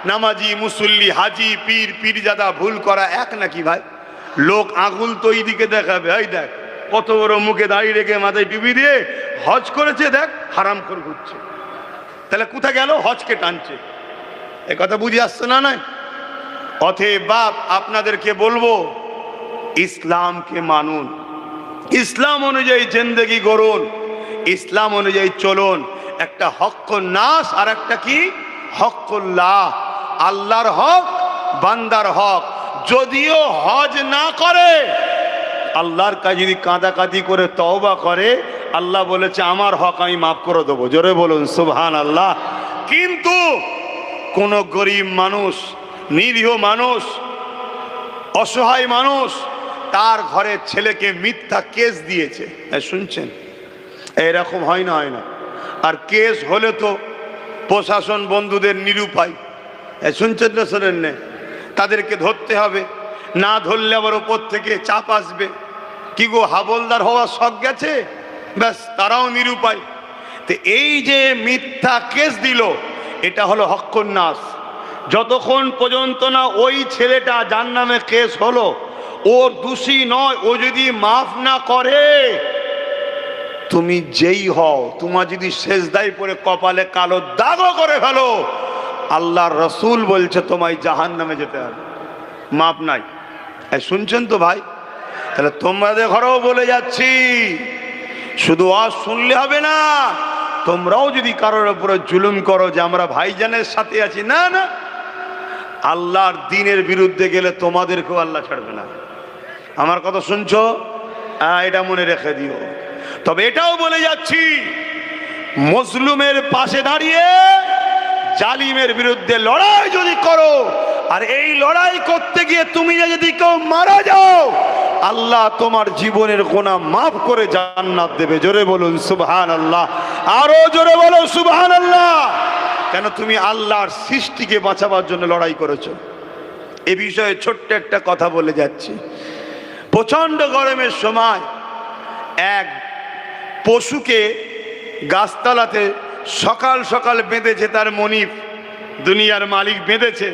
নামাজি, মুসল্লি, হাজি, পীর, পীরজাদা ভুল করা এক নাকি ভাই? লোক আঙুল তো এই দিকে দেখাবে, এই দেখ কত বড় মুখে দাঁড়িয়ে রেখে মাথায় টুপি দিয়ে হজ করেছে, দেখ হারামখোর ঘুরছে। তাহলে কোথায় গেল? হজকে টানছে। এ কথা বুঝে আসছে না? নাই? অতএব বাপ আপনাদেরকে বলবো, ইসলামকে মানুন, ইসলাম অনুযায়ী জিন্দেগি গড়ুন, ইসলাম অনুযায়ী চলুন। একটা হক্কুন নাস আর একটা কি? হক্কুল্লাহ। আল্লাহর হক, বান্দার হক। যদিও হজ না করে, আল্লাহর কাছে যদি কাঁদাকাঁদি করে তওবা করে, আল্লাহ বলেছে আমার হক আমি মাফ করে দেবো। জোরে বলুন সুবহানাল্লাহ। কিন্তু কোন গরিব মানুষ, নিরীহ মানুষ, অসহায় মানুষ তার ঘরের ছেলেকে মিথ্যা কেস দিয়েছে, শুনছেন? এরকম হয় না? হয় না? আর কেস হলে তো প্রশাসন বন্ধুদের নিরুপায়, শুনছেন না? শোনেন না? তাদেরকে ধরতে হবে, না ধরলে আবার ওপর থেকে চাপ আসবে। কি গো, হাবলদার হওয়ার শখ গেছে? ব্যাস, তারাও নিরুপায়। তো এই যে মিথ্যা কেস দিল, এটা হলো হক্কুন নাস। যতক্ষণ পর্যন্ত না ওই ছেলেটা যার নামে কেস হলো ওর দোষী নয়, ও যদি মাফ না করে, তুমি যেই হও, তোমার যদি সেজদায় পড়ে কপালে কালো দাগও করে ফেলো, আল্লাহর রসুল বলছে তোমায় জাহান্নামে যেতে হবে, মাপ নাই। শুনছেন তো ভাই? তাহলে তোমাদের ঘরেও বলে যাচ্ছি, শুধু আজ শুনলে হবে না, তোমরাও যদি কারোর উপরে জুলুম করো যে আমরা ভাইজানের সাথে আছি, না না, আল্লাহর দ্বীনের বিরুদ্ধে গেলে তোমাদেরকেও আল্লাহ ছাড়বে না। আমার কথা শুনছো? এটা মনে রেখে দিও। তবে এটাও বলে যাচ্ছি, মজলুমের পাশে দাঁড়িয়ে জালিমের বিরুদ্ধে লড়াই যদি করো, আর এই লড়াই করতে গিয়ে তুমি যদি কেউ মারা যাও, আল্লাহ তোমার জীবনের গুনাহ মাফ করে জান্নাত দেবে। জোরে বলুন সুবহানাল্লাহ। আরো জোরে বলো সুবহানাল্লাহ। কেন? তুমি আল্লাহর সৃষ্টিকে বাঁচাবার জন্য লড়াই করেছো। এ বিষয়ে ছোট্ট একটা কথা বলে যাচ্ছি। প্রচণ্ড গরমের সময় এক পশুকে গাছতলাতে সকাল সকাল বেঁধেছে তার মনিব, দুনিয়ার মালিক বেঁধেছে।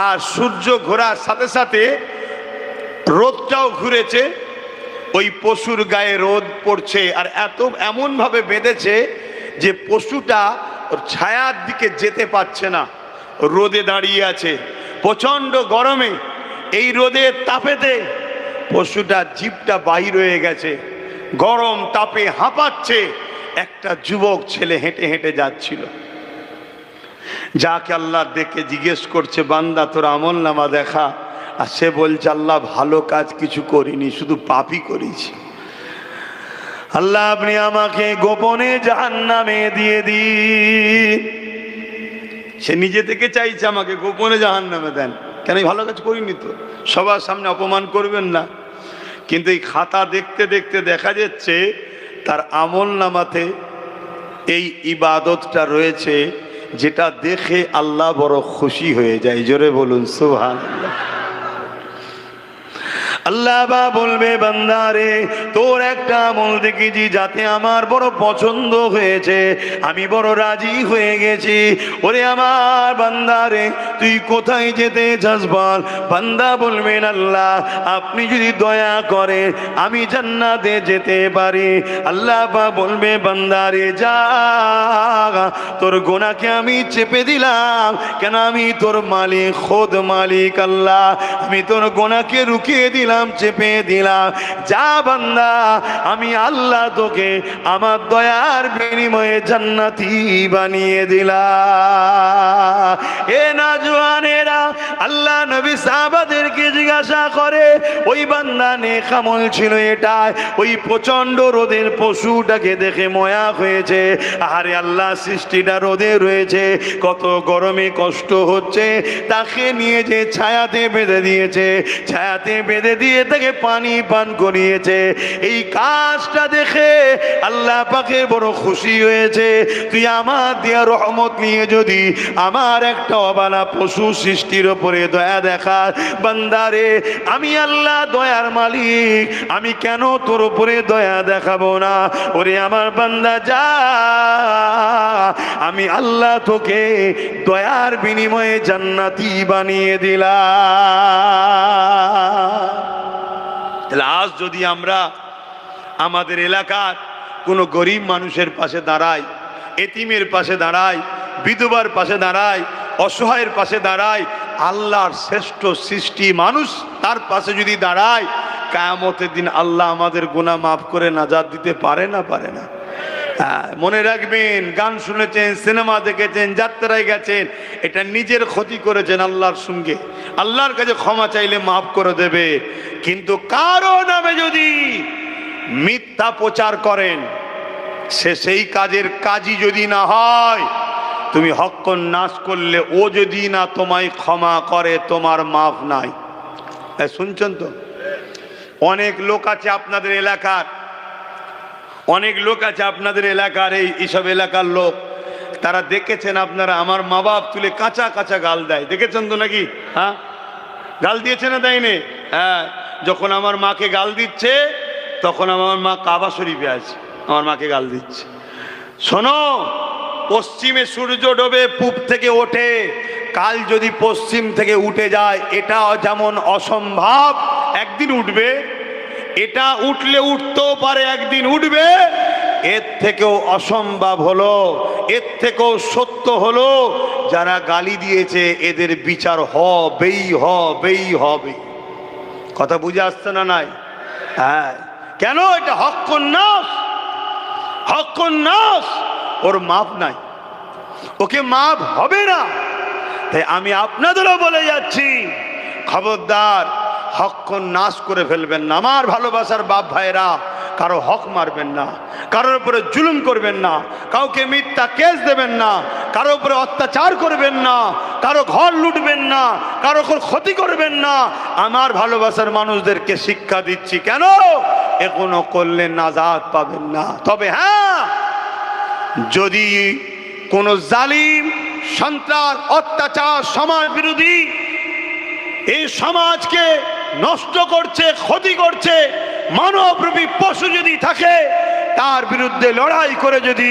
আর সূর্য ঘোরার সাথে সাথে রোদটাও ঘুরেছে, ওই পশুর গায়ে রোদ পড়ছে। আর এমনভাবে বেঁধেছে যে পশুটা ওর ছায়ার দিকে যেতে পারছে না, রোদে দাঁড়িয়ে আছে প্রচণ্ড গরমে। এই রোদের তাপেতে পশুটা জিভটা বাহির হয়ে গেছে, গরম তাপে হাঁপাচ্ছে। একটা যুবক ছেলে হেঁটে হেঁটে যাচ্ছিল, যাকে আল্লাহ দেখে জিজ্ঞেস করছে, বান্দা তোর আমল নামা দেখা। আর সে বলছে, আল্লাহ ভালো কাজ কিছু করিনি, শুধু পাপই করেছি। আল্লাহ আপনি আমাকে গোপনে জাহান্নামে দিয়ে দিন। সে নিজে থেকে চাইছে আমাকে গোপনে জাহান্নামে দেন, কেন ভালো কাজ করিনি তো, সবার সামনে অপমান করবেন না। কিন্তু এই খাতা দেখতে দেখতে দেখা যাচ্ছে তার আমল নামাতে এই ইবাদতটা রয়েছে, যেটা দেখে আল্লাহ বড় খুশি হয়ে যায়। জোরে বলুন সুবহানাল্লাহ। আল্লাহ বা বলবে, বান্দারে তোর একটা আমল দেখেছি যাতে আমার বড় পছন্দ হয়েছে, আমি বড় রাজি হয়ে গেছি। ওরে আমার বান্দারে তুই কোথায় যেতে চাস বল। বান্দা বলবেন, আল্লাহ আপনি যদি দয়া করেন আমি জান্নাতে যেতে পারি। আল্লাহ বা বলবে, বান্দারে যা, তোর গোনাকে আমি চেপে দিলাম, কেন আমি তোর মালিক, খোদ মালিক আল্লাহ, আমি তোর গোনাকে রুকিয়ে দিলাম, চেপে দিলাম। যা বান্দা, আমি আল্লাহ তোকে আমার দয়ার বিনিময়ে জান্নাতি বানিয়ে দিলাম। এ নওজওয়ানেরা, আল্লাহ নবী সাহাবাদেরকে জিজ্ঞাসা করে, ওই বান্দা নেক আমল ছিল এটা, ওই প্রচন্ড রোদের পশুটাকে দেখে ময়া হয়েছে। আরে আল্লাহ সৃষ্টিটা রোদে রয়েছে, কত গরমে কষ্ট হচ্ছে, তাকে নিয়ে যে ছায়াতে বেঁধে দিয়েছে, ছায়াতে বেঁধে দিয়ে তাকে পানি পান করিয়েছে। এই কাজটা দেখে আল্লাহ পাকের বড় খুশি হয়েছে। তুই আমার দিয়া রহমত নিয়ে যদি আমার একটা অবালা পশু সৃষ্টির উপরে দয়া দেখা, বান্দারে আমি আল্লাহ দয়ার মালিক, আমি কেন তোর উপরে দয়া দেখাবো না। ওরে আমার বান্দা যা, আমি আল্লাহ তোকে দয়ার বিনিময়ে জান্নাতি বানিয়ে দিলাম। তাহলে আজ যদি আমরা আমাদের এলাকার কোনো গরিব মানুষের পাশে দাঁড়াই, এতিমের পাশে দাঁড়াই, বিধবার পাশে দাঁড়াই, অসহায়ের পাশে দাঁড়াই, আল্লাহর শ্রেষ্ঠ সৃষ্টি মানুষ তার পাশে যদি দাঁড়াই, কিয়ামতের দিন আল্লাহ আমাদের গুনাহ মাফ করে নাজাত দিতে পারে না, পারে না। মনে রাখবেন, গান শুনেছেন, সিনেমা দেখেছেন, যাত্রায় গেছেন, এটা নিজের ক্ষতি করেছেন আল্লাহর সঙ্গে। আল্লাহর কাছে ক্ষমা চাইলে মাফ করে দেবে। কিন্তু কারো নামে যদি মিথ্যা প্রচার করেন, সে সেই কাজের কাজই যদি না হয়, তুমি হক নাশ করলে ও যদি না তোমায় ক্ষমা করে, তোমার মাফ নাই। শুনছেন তো? অনেক লোক আছে আপনাদের এলাকার, অনেক লোক আছে আপনাদের এলাকার, এইসব এলাকার লোক, তারা দেখেছেন আপনারা, আমার মা বাপ তুলে কাঁচা কাঁচা গাল দেয়, দেখেছেন তো নাকি? হ্যাঁ, গাল দিয়েছে না দেয়নি? হ্যাঁ, যখন আমার মাকে গাল দিচ্ছে তখন আমার মা কাবা শরীফে আছে, আমার মাকে গাল দিচ্ছে। শোনো, পশ্চিমে সূর্য ডোবে, পূব থেকে ওঠে, কাল যদি পশ্চিম থেকে উঠে যায়, এটা যেমন অসম্ভব একদিন উঠবে, এটা উঠলে উঠতেও পারে একদিন উঠবে। এর থেকেও অসম্ভব হলো, এর থেকেও সত্য হলো, যারা গালি দিয়েছে এদের বিচার হবেই হবে। কথা বুঝে আসছে না? নাই? হ্যাঁ, কেন? এটা হক্কুন নাস, ওর মাপ নাই, ওকে মাপ হবে না। তাই আমি আপনাদেরও বলে যাচ্ছি, খবরদার হক নাশ করে ফেলবেন না। আমার ভালোবাসার বাপ ভাইরা, কারো হক মারবেন না, কারোর উপরে জুলুম করবেন না, কাউকে মিথ্যা কেস দেবেন না, কারো উপরে অত্যাচার করবেন না, কারো ঘর লুটবেন না, কারো ক্ষতি করবেন না। আমার ভালোবাসার মানুষদেরকে শিক্ষা দিচ্ছি, কেন? এগুলো করলে নাজাত পাবেন না। তবে হ্যাঁ, যদি কোনো জালিম, সন্ত্রাস, অত্যাচার, সমাজ বিরোধী এই সমাজকে নষ্ট করছে, ক্ষতি করছে, মানবরূপী পশু যদি থাকে তার বিরুদ্ধে লড়াই করে যদি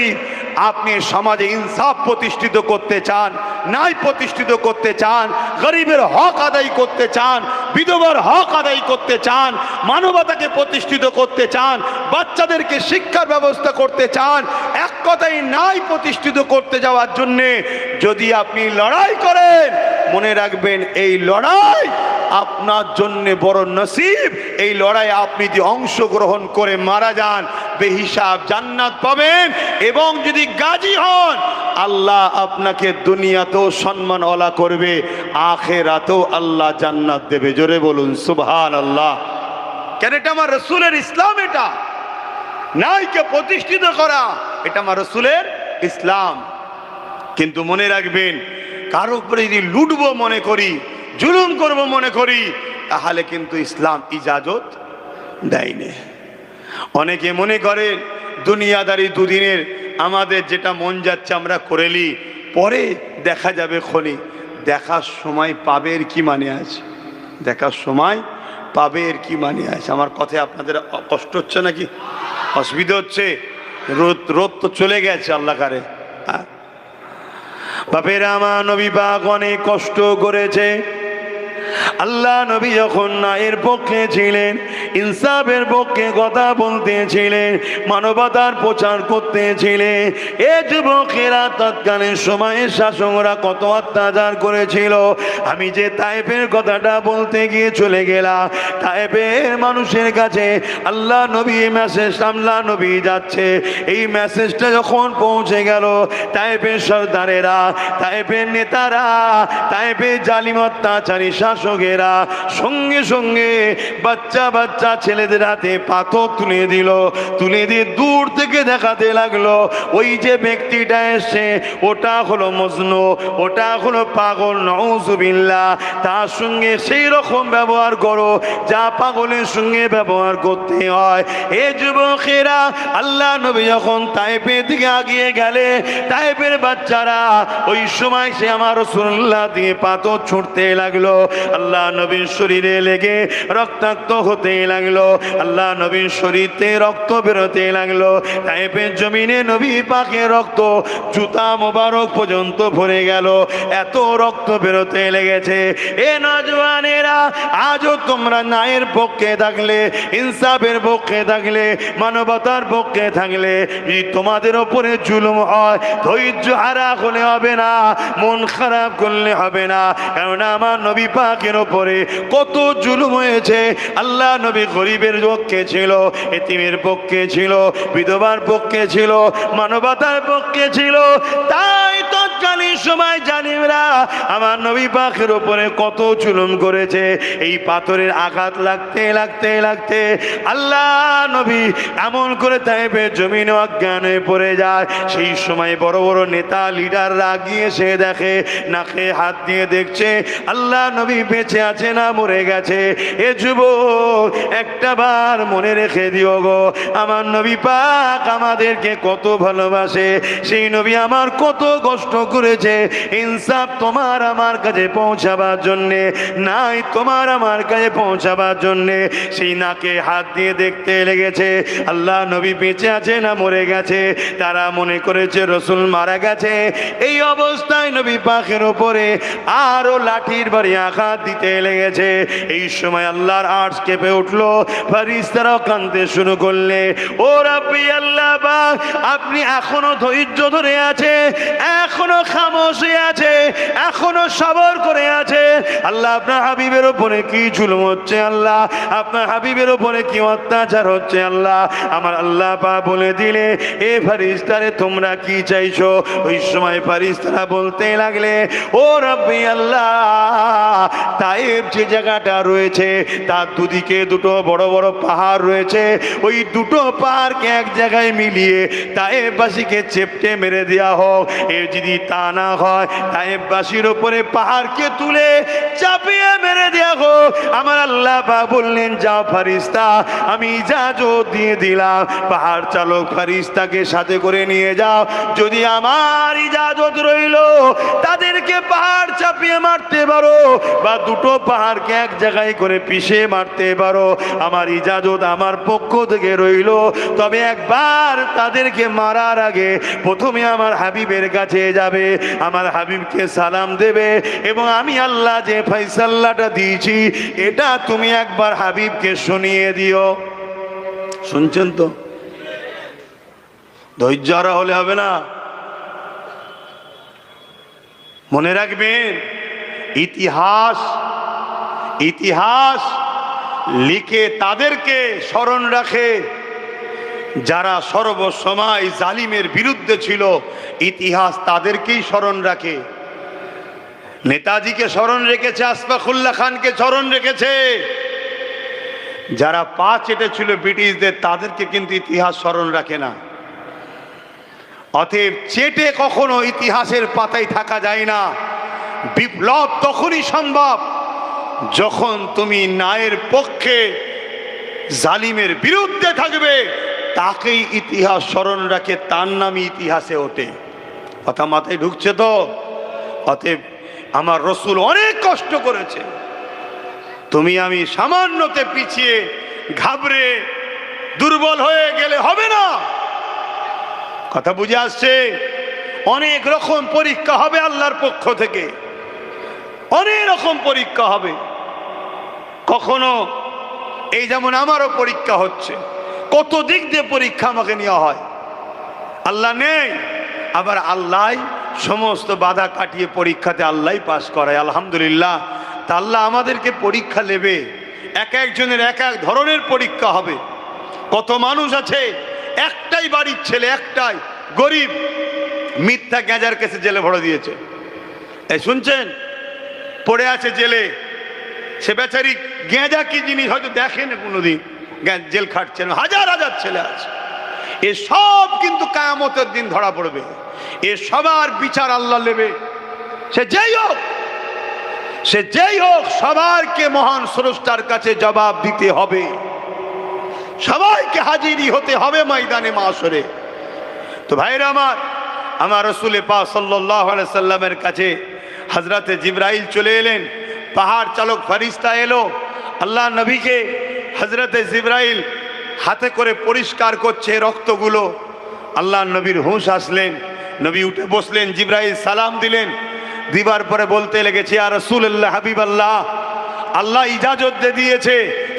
আপনি সমাজে ইনসাফ প্রতিষ্ঠিত করতে চান, ন্যায় প্রতিষ্ঠিত করতে চান, গরিবের হক আদায় করতে চান, বিধবার হক আদায় করতে চান, মানবতাকে প্রতিষ্ঠিত করতে চান, বাচ্চাদেরকে শিক্ষার ব্যবস্থা করতে চান, এক কথায় ন্যায় প্রতিষ্ঠিত করতে যাওয়ার জন্যে যদি আপনি লড়াই করেন, মনে রাখবেন এই লড়াই আপনার জন্য বড় নসিব। এই লড়াই আপনি যদি অংশগ্রহণ করে মারা যান বেহিসাব জান্নাত পাবেন, এবং যদি গাজী হন আল্লাহ আপনাকে দুনিয়াতেও সম্মানওয়ালা করবে, আখিরাতেও আল্লাহ জান্নাত দেবে। জোরে বলুন সুবহানাল্লাহ। কেন? এটা আমার রাসূলের ইসলাম। এটা ন্যায়কে প্রতিষ্ঠিত করা এটা আমার রাসূলের ইসলাম। কিন্তু মনে রাখবেন, কারো উপরে যদি লুটবো মনে করি, জুলুম করব মনে করি, তাহলে কিন্তু ইসলাম ইজাজত দেয়নি। অনেকে মনে করে দুনিয়াদারি দুদিনের, আমাদের যেটা মন যাচ্ছে আমরা করেলি, পরে দেখা যাবে খনি। দেখার সময় পাবের কি মানে আছে? দেখার সময় পাবের কি মানে আছে? আমার কথায় আপনাদের কষ্ট হচ্ছে নাকি? অসুবিধা হচ্ছে? রোদ তো চলে গেছে আল্লাহ কারে। বাপের আমার নবী পাক অনেক কষ্ট করেছে। আল্লাহ নবী যখন ন্যায়ের পক্ষে ছিলেন, ইনসাফের পক্ষে কথা বলতেছিলেন, মানবতার প্রচার করতেছিলেন, এ যুবকেরা তৎকালীন সময়ে শাসকরা কত অত্যাচার করেছিল। আমি যে তায়েফের কথাটা বলতে গিয়ে চলে গেলাম, তায়েফের মানুষের কাছে আল্লাহ নবী মেসেজ, আল্লাহ নবী যাচ্ছে, এই মেসেজটা যখন পৌঁছে গেল, তায়েফের সর্দারেরা, তায়েফের নেতারা, তায়েফের জালিম অত্যাচারী শাসকেরা সঙ্গে সঙ্গে বাচ্চা বাচ্চা ছেলেদের হাতে পাথর তুলে দিল। তুলে দিয়ে দূর থেকে দেখাতে লাগলো, ওই যে ব্যক্তিটা এসছে ওটা হলো মজনু, ওটা হলো পাগল, নাউজুবিল্লাহ। তার সঙ্গে সেই রকম ব্যবহার করো যা পাগলের সঙ্গে ব্যবহার করতে হয়। এ যুবকেরা, আল্লাহ নবী যখন তায়েফের দিকে আগিয়ে গেলে, তায়েফের বাচ্চারা ওই সময় সে আমার রাসূলুল্লাহ দিয়ে পাথর ছুঁড়তে লাগলো। আল্লাহ নবীর শরীরে লেগে রক্তাক্ত হতে লাগলো, আল্লাহ নবীর শরীরে রক্ত বেরোতে লাগলো। তায়েফের জমিনে নবী পাকের রক্ত জুতা মোবারক পর্যন্ত ভরে গেল, এত রক্ত বেরোতে লেগেছে। এ নওজওয়ানেরা, আজও তোমরা ন্যায়ের পক্ষে থাকলে, ইনসাফের পক্ষে থাকলে, মানবতার পক্ষে থাকলে, যদি তোমাদের ওপরে জুলুম হয়, ধৈর্য হারা হলে হবে না, মন খারাপ করলে হবে না। কারণ আমার নবী পাকের ওপরে কত জুলুম হয়েছে। আল্লাহ নবী গরিবের পক্ষে ছিল, এতিমের পক্ষে ছিল, বিধবার পক্ষে ছিল, মানবতার পক্ষে ছিল। তাই তৎকালীন সময় জালিমরা আমার নবী পাকের ওপরে কত জুলুম করেছে। এই পাথরের আঘাত লাগতে লাগতে লাগতে আল্লাহ নবী এমন করে তায়েফের জমিনে অজ্ঞান হয়ে পড়ে যায়। সেই সময় বড় বড় নেতা লিডাররা গিয়ে সে দেখে, নাকে হাত দিয়ে দেখছে আল্লাহ নবী বেঁচে আছে না মরে গেছে। এ যুবক, একটা বার মনে রেখে দিও গো, আমার নবী পাক আমাদেরকে কত ভালোবাসে। সেই নবী আমার কত কষ্ট করেছে ইনসাফ তোমার আমার কাছে পৌঁছাবার জন্যে, নাই তোমার আমার কাছে পৌঁছাবার জন্যে। সেই নাকে হাত দিয়ে দেখতে লেগেছে আল্লাহ নবী বেঁচে আছে না মরে গেছে। তারা মনে করেছে রাসূল মারা গেছে। এই অবস্থায় নবী পাকের ওপরে আরো লাঠির বাড়ি আঘাত দিতে লেগেছে। এই সময় আল্লাহর আরশ কেঁপে উঠলো, ফেরেশতারাও কাঁদতে শুরু করলে, ও রাব্বি আল্লাহ পাক, আপনি এখনো ধৈর্য ধরে আছে, এখনো খামোশ হয়ে আছে, এখনো সবর করে আছে। আল্লাহ, আপনার হাবিবের উপরে কি জুলুম হচ্ছে আল্লাহ, আপনার হাবিবের উপরে কি অত্যাচার হচ্ছে আল্লাহ। আমার আল্লাহ পাক বলে দিলে, এ ফেরেশতারে তোমরা কি চাইছো? ওই সময় ফেরেশতারা বলতে লাগলে, ও রাব্বি আল্লাহ, তায়েফ যে জায়গাটা রয়েছে তার দুদিকে দুটো বড় বড় পাহাড় রয়েছে, ওই দুটো পাহাড়কে এক জায়গায় মিলিয়ে তায়েফবাসীকে চেপটে মেরে দেওয়া হোক। এর যে যদি তা না হয় তায়েববাসীর উপরে পাহাড়কে তুলে চাপিয়ে মেরে দেয়া হোক। আমার আল্লাহ পাক বললেন, যাও ফারিস্তা, আমি ইজাজত দিয়ে দিলাম, পাহাড় চালক ফারিস্তাকে সাথে করে নিয়ে যাও। যদি আমার ইজাজত রইল তাদেরকে পাহাড় চাপিয়ে মারতে পারো, বা দুটো পাহাড়কে এক জায়গায় করে পিষে মারতে পারো, আমার ইজাজত আমার পক্ষ থেকে রইল। তবে একবার তাদেরকে মারার আগে প্রথমে আমার হাবিবের কাছে যাবে, আমার হাবিবকে সালাম দেবে, এবং আমি আল্লাহ যে ফয়সালাটা দিয়েছি এটা তুমি একবার হাবিবকে শুনিয়ে দিও। শুনছেন তো? ধৈর্য হারা হলে হবে না। মনে রাখবেন, ইতিহাস ইতিহাস লিখে তাদেরকে স্মরণ রাখে যারা সর্বসময় জালিমের বিরুদ্ধে ছিল। ইতিহাস তাদেরকেই স্মরণ রাখে। নেতাজিকে স্মরণ রেখেছে, আশফাকুল্লাহ খানকে স্মরণ রেখেছে। যারা পা চেটেছিল ব্রিটিশদের, তাদেরকে কিন্তু ইতিহাস স্মরণ রাখে না। অতএব চেটে কখনো ইতিহাসের পাতায় থাকা যায় না। বিপ্লব তখনই সম্ভব যখন তুমি ন্যায়ের পক্ষে, জালিমের বিরুদ্ধে থাকবে। তাকেই ইতিহাস স্মরণ রাখে, তার নামই ইতিহাসে ওঠে। কথা মাথায় ঢুকছে তো? অতএব আমার রসুল অনেক কষ্ট করেছে। তুমি আমি সামান্যতে পিছিয়ে ঘাবড়ে দুর্বল হয়ে গেলে হবে না। কথা বুঝে আসছে? অনেক রকম পরীক্ষা হবে আল্লাহর পক্ষ থেকে, অনেক রকম পরীক্ষা হবে। কখনো এই যেমন আমারও পরীক্ষা হচ্ছে, কত দিক দিয়ে পরীক্ষা আমাকে নেওয়া হয়। আল্লাহ নেই, আবার আল্লাহ সমস্ত বাধা কাটিয়ে পরীক্ষাতে আল্লাহ পাস করায়। আলহামদুলিল্লাহ। তা আল্লাহ আমাদেরকে পরীক্ষা নেবে, এক একজনের এক এক ধরনের পরীক্ষা হবে। কত মানুষ আছে একটাই বাড়ির ছেলে, একটাই গরিব, মিথ্যা গ্যাঁজার কেসে জেলে ভরে দিয়েছে। এই শুনছেন? পড়ে আছে জেলে। সে বেচারি গ্যাঁজা কি জিনিস হয়তো দেখেন কোনোদিন, জেল খাটছে না। হাজার হাজার ছেলে আছে। এ সব কিন্তু কিয়ামতের দিন ধরা পড়বে। এ সবার বিচার আল্লাহ নেবে। সে যেই হোক সবাইকে মহান স্রষ্টার কাছে জবাব দিতে হবে। সবাইকে হাজিরি হতে হবে ময়দানে মাশরে। তো ভাইরা আমার রাসূল পাক সাল্লাল্লাহু আলাইহি সাল্লামের কাছে হযরতে জিবরাইল চলে এলেন। পাহাড় চালক ফেরেশতা এলো, আল্লাহ নবীকে হযরতে জিবরাইল হাতে করে পরিষ্কার করছে রক্তগুলো। আল্লাহ নবীর হুঁশ আসলেন, নবী উঠে বসলেন। জিবরাইল সালাম দিলেন, দিবার পরে বলতে লেগেছে, ইয়া রাসূলুল্লাহ, হাবিবাল্লাহ, আল্লাহ ইজাজত দিয়েছে,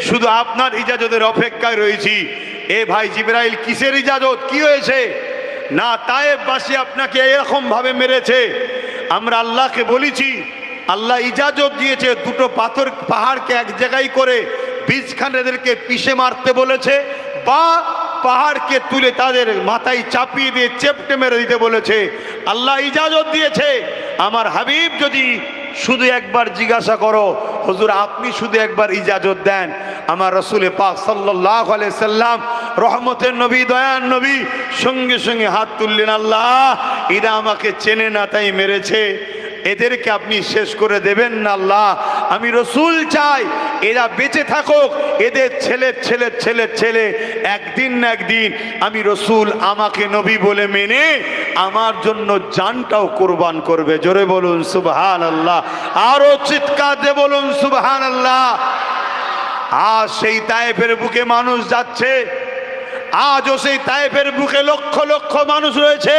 শুধু আপনার ইজাজতের অপেক্ষায় রয়েছি। এ ভাই জিবরাইল, কিসের ইজাজত? কি হয়েছে? না, তায়েববাসী আপনাকে এরকম ভাবে মেরেছে, আমরা আল্লাহকে বলেছি, আল্লাহ ইজাজত দিয়েছে, দুটো পাহাড়কে এক জায়গায় করে বীজখান এদেরকে পিষে মারতে বলেছে, বা পাহাড়কে তুলে তাদের মাথায় চাপিয়ে দিয়ে চেপটে মেরে দিতে বলেছে। আল্লাহ ইজাজত দিয়েছে। আমার হাবিব যদি শুধু একবার জিজ্ঞাসা করো, হুজুর আপনি শুধু একবার ইজাজত দেন। আমার রাসূল পাক সাল্লাল্লাহু আলাইহি সাল্লাম, রহমতের নবী, দয়ার নবী, সঙ্গে সঙ্গে হাত তুললেন, আল্লাহ এরা আমাকে চেনে না তাই মেরেছে, এদেরকে আপনি শেষ করে দেবেন না আল্লাহ। আমি রসুল চাই এরা বেঁচে থাকুক, এদের ছেলের ছেলের ছেলের ছেলে একদিন না একদিন আমি রসুল আমাকে নবী বলে মেনে আমার জন্য জানটাও কোরবান করবে। জোরে বলুন সুবহানাল্লাহ, আরো চিৎকার দিয়ে বলুন সুবহানাল্লাহ। আজ সেই তায়েফের বুকে মানুষ যাচ্ছে, আজও সেই তায়েফের বুকে লক্ষ লক্ষ মানুষ রয়েছে।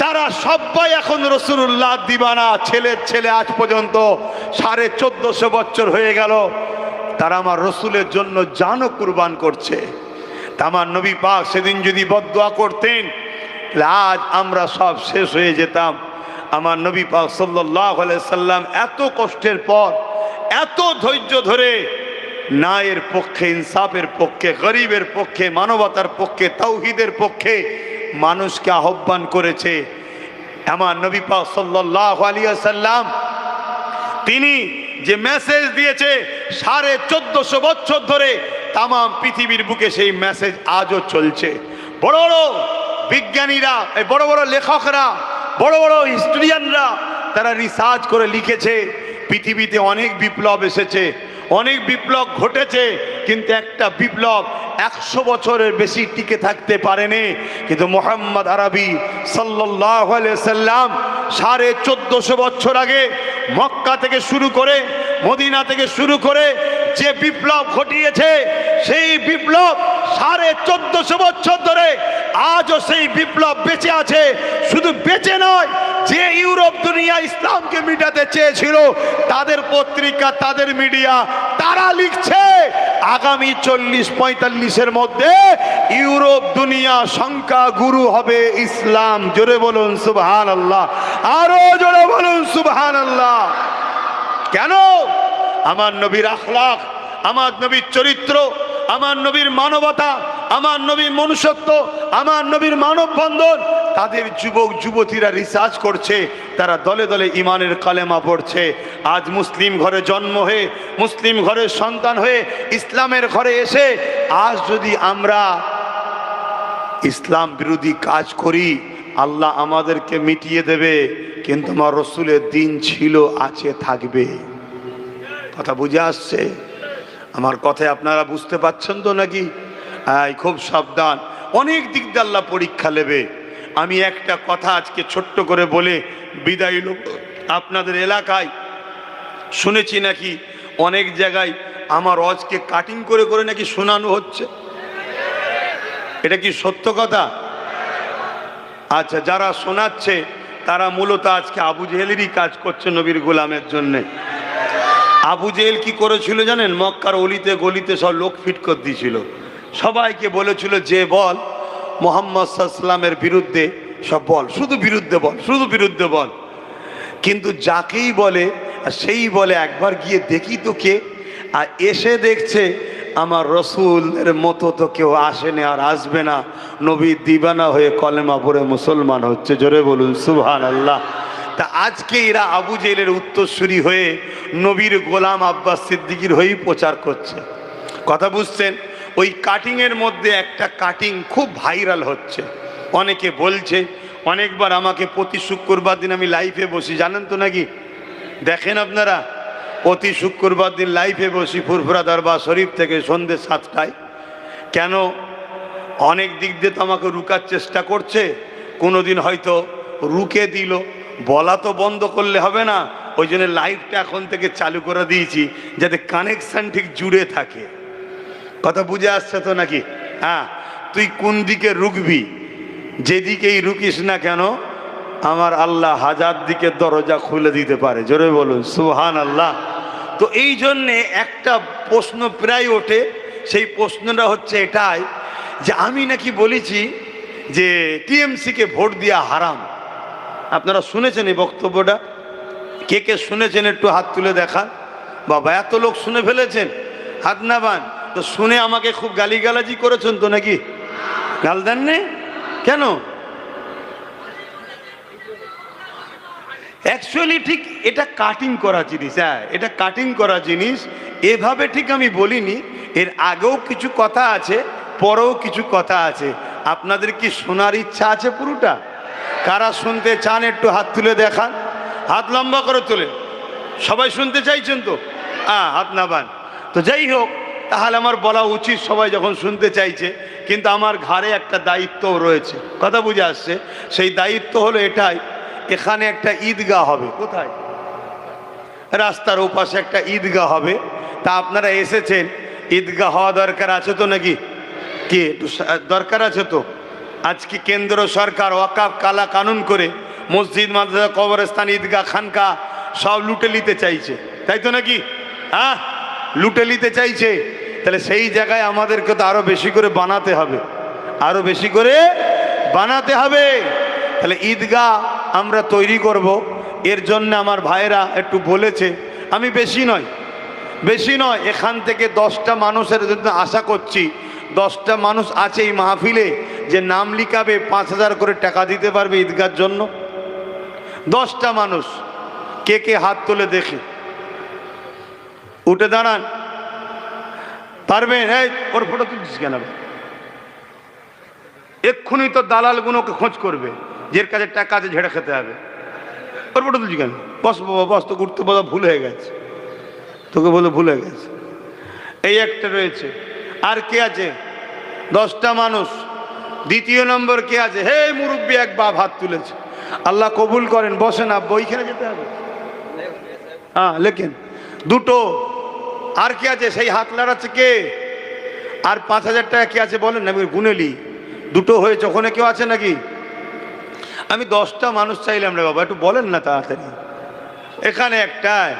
তারা সবাই এখন রাসূলুল্লাহ দিবানা, ছেলের ছেলে আজ পর্যন্ত 1450 বছর হয়ে গেল, তারা আমার রসুলের জন্য জানও কুরবান করছে। তা আমার নবী পাক সেদিন যদি বদদুয়া করতেন, আজ আমরা সব শেষ হয়ে যেতাম। আমার নবী পাক সাল্লাল্লাহু আলাইহি সাল্লাম এত কষ্টের পর, এত ধৈর্য ধরে ন্যায়ের পক্ষে, ইনসাফের পক্ষে, গরিবের পক্ষে, মানবতার পক্ষে, তাওহীদের পক্ষে মানুষকে আহ্বান করেছে। আমার নবী পাক সাল্লাল্লাহু আলাইহি ওয়াসাল্লাম তিনি যে মেসেজ দিয়েছে 1450 বছর ধরে তাম পৃথিবীর বুকে, সেই মেসেজ আজও চলছে। বড় বড় বিজ্ঞানীরা, বড় বড় লেখকরা বড় বড় হিস্টোরিয়ানরা তারা রিসার্চ করে লিখেছে, পৃথিবীতে অনেক বিপ্লব এসেছে, অনেক বিপ্লব ঘটেছে, কিন্তু একটা বিপ্লব 100 বছরের বেশি টিকে থাকতে পারেনি। কিন্তু মুহাম্মদ আরবি সাল্লাল্লাহু আলাইহি সাল্লাম 1450 বছর আগে মক্কা থেকে শুরু করে, মদিনা থেকে শুরু করে যে বিপ্লব ঘটিয়েছে, সেই বিপ্লব 1450 বছর ধরে আজও সেই বিপ্লব বেঁচে আছে। শুধু বেঁচে নয়, যে ইউরোপ দুনিয়া ইসলামকে মিটাতে চেয়েছিল, তাদের পত্রিকা, তাদের মিডিয়া, তারা লিখছে আগামী 40-45-এর মধ্যে ইউরোপ দুনিয়া সংখ্যা গুরু হবে ইসলাম। জোরে বলুন সুবহানাল্লাহ, আরো জোরে বলুন সুবহানাল্লাহ। কেন? আমার নবীর আখলাক, আমার নবীর চরিত্র, আমার নবীর মানবতা, আমার নবীর মনুষ্যত্ব, আমার নবীর মানববন্ধন, তাদের যুবক যুবতীরা রিসার্চ করছে, তারা দলে দলে ইমানের কালেমা পড়ছে। আজ মুসলিম ঘরে জন্ম হয়ে, মুসলিম ঘরের সন্তান হয়ে, ইসলামের ঘরে এসে আজ যদি আমরা ইসলাম বিরোধী কাজ করি, আল্লাহ আমাদেরকে মিটিয়ে দেবে, কিন্তু আমার রসুলের দিন ছিল, আছে, থাকবে। কথা বুঝে আসছে? আমার কথায় আপনারা বুঝতে পাচ্ছেন তো নাকি? খুব সাবধান, অনেক দিক দিয়ে আল্লাহ পরীক্ষা নেবে। আমি একটা কথা আজকে ছোট্ট করে বলে বিদায় নেব। আপনাদের এলাকায় শুনেছি নাকি অনেক জায়গায় আমার ওয়াজকে কাটিং করে করে নাকি শোনানো হচ্ছে, এটা কি সত্য কথা? আচ্ছা, যারা শোনাচ্ছে তারা মূলত আজকে আবু জেহেলেরই কাজ করছে নবীর গোলামের জন্যে। আবু জেহেল কি করেছিল জানেন? মক্কার অলিতে গলিতে সব লোক ফিট করে দিয়েছিল, সবাইকে বলেছিল যে বল মুহাম্মদ সাল্লাল্লাহু আলাইহি ওয়াসাল্লামের বিরুদ্ধে সব বল, শুধু বিরুদ্ধে বল, শুধু বিরুদ্ধে বল। কিন্তু যাকেই বলে সেই বলে একবার গিয়ে দেখি তো কে, আর এসে দেখছে আমার রসুলের মতো তো কেউ আসেনি আর আসবে না, নবী দিবানা হয়ে কলেমা পড়ে মুসলমান হচ্ছে। জোরে বলুন সুবহানাল্লাহ। তা আজকে এরা আবু জেহেলের উত্তরসূরি হয়ে নবীর গোলাম আব্বাস সিদ্দিকীর হয়েই প্রচার করছে। কথা বুঝছেন? ওই কাটিংয়ের মধ্যে একটা কাটিং খুব ভাইরাল হচ্ছে, অনেকে বলছে, অনেকবার আমাকে প্রতি শুক্রবার দিন আমি লাইভে বসি, জানেন তো নাকি? দেখেন আপনারা, প্রতি শুক্রবার দিন লাইভে বসি ফুরফুরা দরবার শরীফ থেকে সন্ধ্যে 7টায়। কেন? অনেক দিক দিয়ে তো আমাকে রুকার চেষ্টা করছে, কোনো দিন হয়তো রুকে দিল, বলা তো বন্ধ করলে হবে না, ওই জন্য লাইভটা এখন থেকে চালু করে দিয়েছি যাতে কানেকশন ঠিক জুড়ে থাকে। কথা বুঝে আসছে তো নাকি? হ্যাঁ, তুই কোন দিকে রুকবি, যেদিকেই রুকিস না কেন আমার আল্লাহ 1000 দিকের দরজা খুলে দিতে পারে। জোরে বলুন সুবহানাল্লাহ। তো এই জন্যে একটা প্রশ্ন প্রায় ওঠে, সেই প্রশ্নটা হচ্ছে এটাই যে আমি নাকি বলেছি যে টিএমসিকে ভোট দেওয়া হারাম। আপনারা শুনেছেন এই বক্তব্যটা? কে কে শুনেছেন একটু হাত তুলে দেখান। বাবা, এত লোক শুনে ফেলেছেন, হাত নামান। তো শুনে আমাকে খুব গালিগালাজি করেছেন তো নাকি? গাল দেননি কেন? অ্যাকচুয়ালি ঠিক এটা কাটিং করা জিনিস। হ্যাঁ, এটা কাটিং করা জিনিস, এভাবে ঠিক আমি বলিনি। এর আগেও কিছু কথা আছে, পরেও কিছু কথা আছে। আপনাদের কি শোনার ইচ্ছা আছে পুরোটা? কারা শুনতে চান একটু হাত তুলে দেখান, হাত লম্বা করে তোলেন। সবাই শুনতে চাইছেন তো? হাত নামান। তো যাই হোক, তাহলে আমার বলা উচিত সবাই যখন শুনতে চাইছে, কিন্তু আমার ঘাড়ে একটা দায়িত্বও রয়েছে। কথা বুঝে আসছে? সেই দায়িত্ব হলো এটাই, এখানে একটা ঈদগাহ হবে। কোথায়? রাস্তার ওপাশে একটা ঈদগাহ হবে। তা আপনারা এসেছেন, ঈদগাহ হওয়া দরকার আছে তো নাকি? কি দরকার আছে তো? আজকে কেন্দ্র সরকার ওয়াকাফ কালা কানুন করে মসজিদ, মাদ্রাসা, কবরস্থান, ঈদগাহ, খানকা সব লুটে নিতে চাইছে, তাই তো নাকি? হ্যাঁ, লুটে নিতে চাইছে। তাহলে সেই জায়গায় আমাদেরকে তো আরো বেশি করে বানাতে হবে, আরো বেশি করে বানাতে হবে। তাহলে ঈদগাহ আমরা তৈরি করব। এর জন্য আমার ভাইরা একটু বলেছে, আমি বেশি নয়, এখান থেকে 10টা মানুষের জন্য আশা করছি। 10টা মানুষ আছে এই মাহফিলে যে নাম লিখাবে, 5000 করে টাকা দিতে পারবে ঈদগাহর জন্য। 10টা মানুষ। কে কে হাত তুলে দেখি, উঠে দাঁড়ান। পারবেন? এই ওর ফটো তুলছিস কেন? এক্ষুনি তো দালালগুলোকে খোঁজ করবে, যের কাছে টাকা আছে ঝেড়ে খেতে হবে। ওর ফটো তুলছি কেন? বস বাবা বস, তো উঠতে বলা ভুল হয়ে গেছে, তোকে বলে ভুল হয়ে গেছে। এই একটা রয়েছে। আর কে আছে? 10টা মানুষ। দ্বিতীয় নম্বর কে আছে? হে মুরব্বী, এক বাপ হাত তুলেছে, আল্লাহ কবুল করেন, বসেন, আব্বা ওইখানে যেতে হবে। হ্যাঁ লেখেন। 2টো। আর কে আছে? সেই হাত লাড়াচ্ছে কে? আর 5000 টাকা কে আছে বলেন না, আমি গুনেলি। 2টো হয়েছে, ওখানে কেউ আছে নাকি? আমি 10টা মানুষ চাইলাম রে বাবা, একটু বলেন না তাড়াতাড়ি। এখানে একটাই,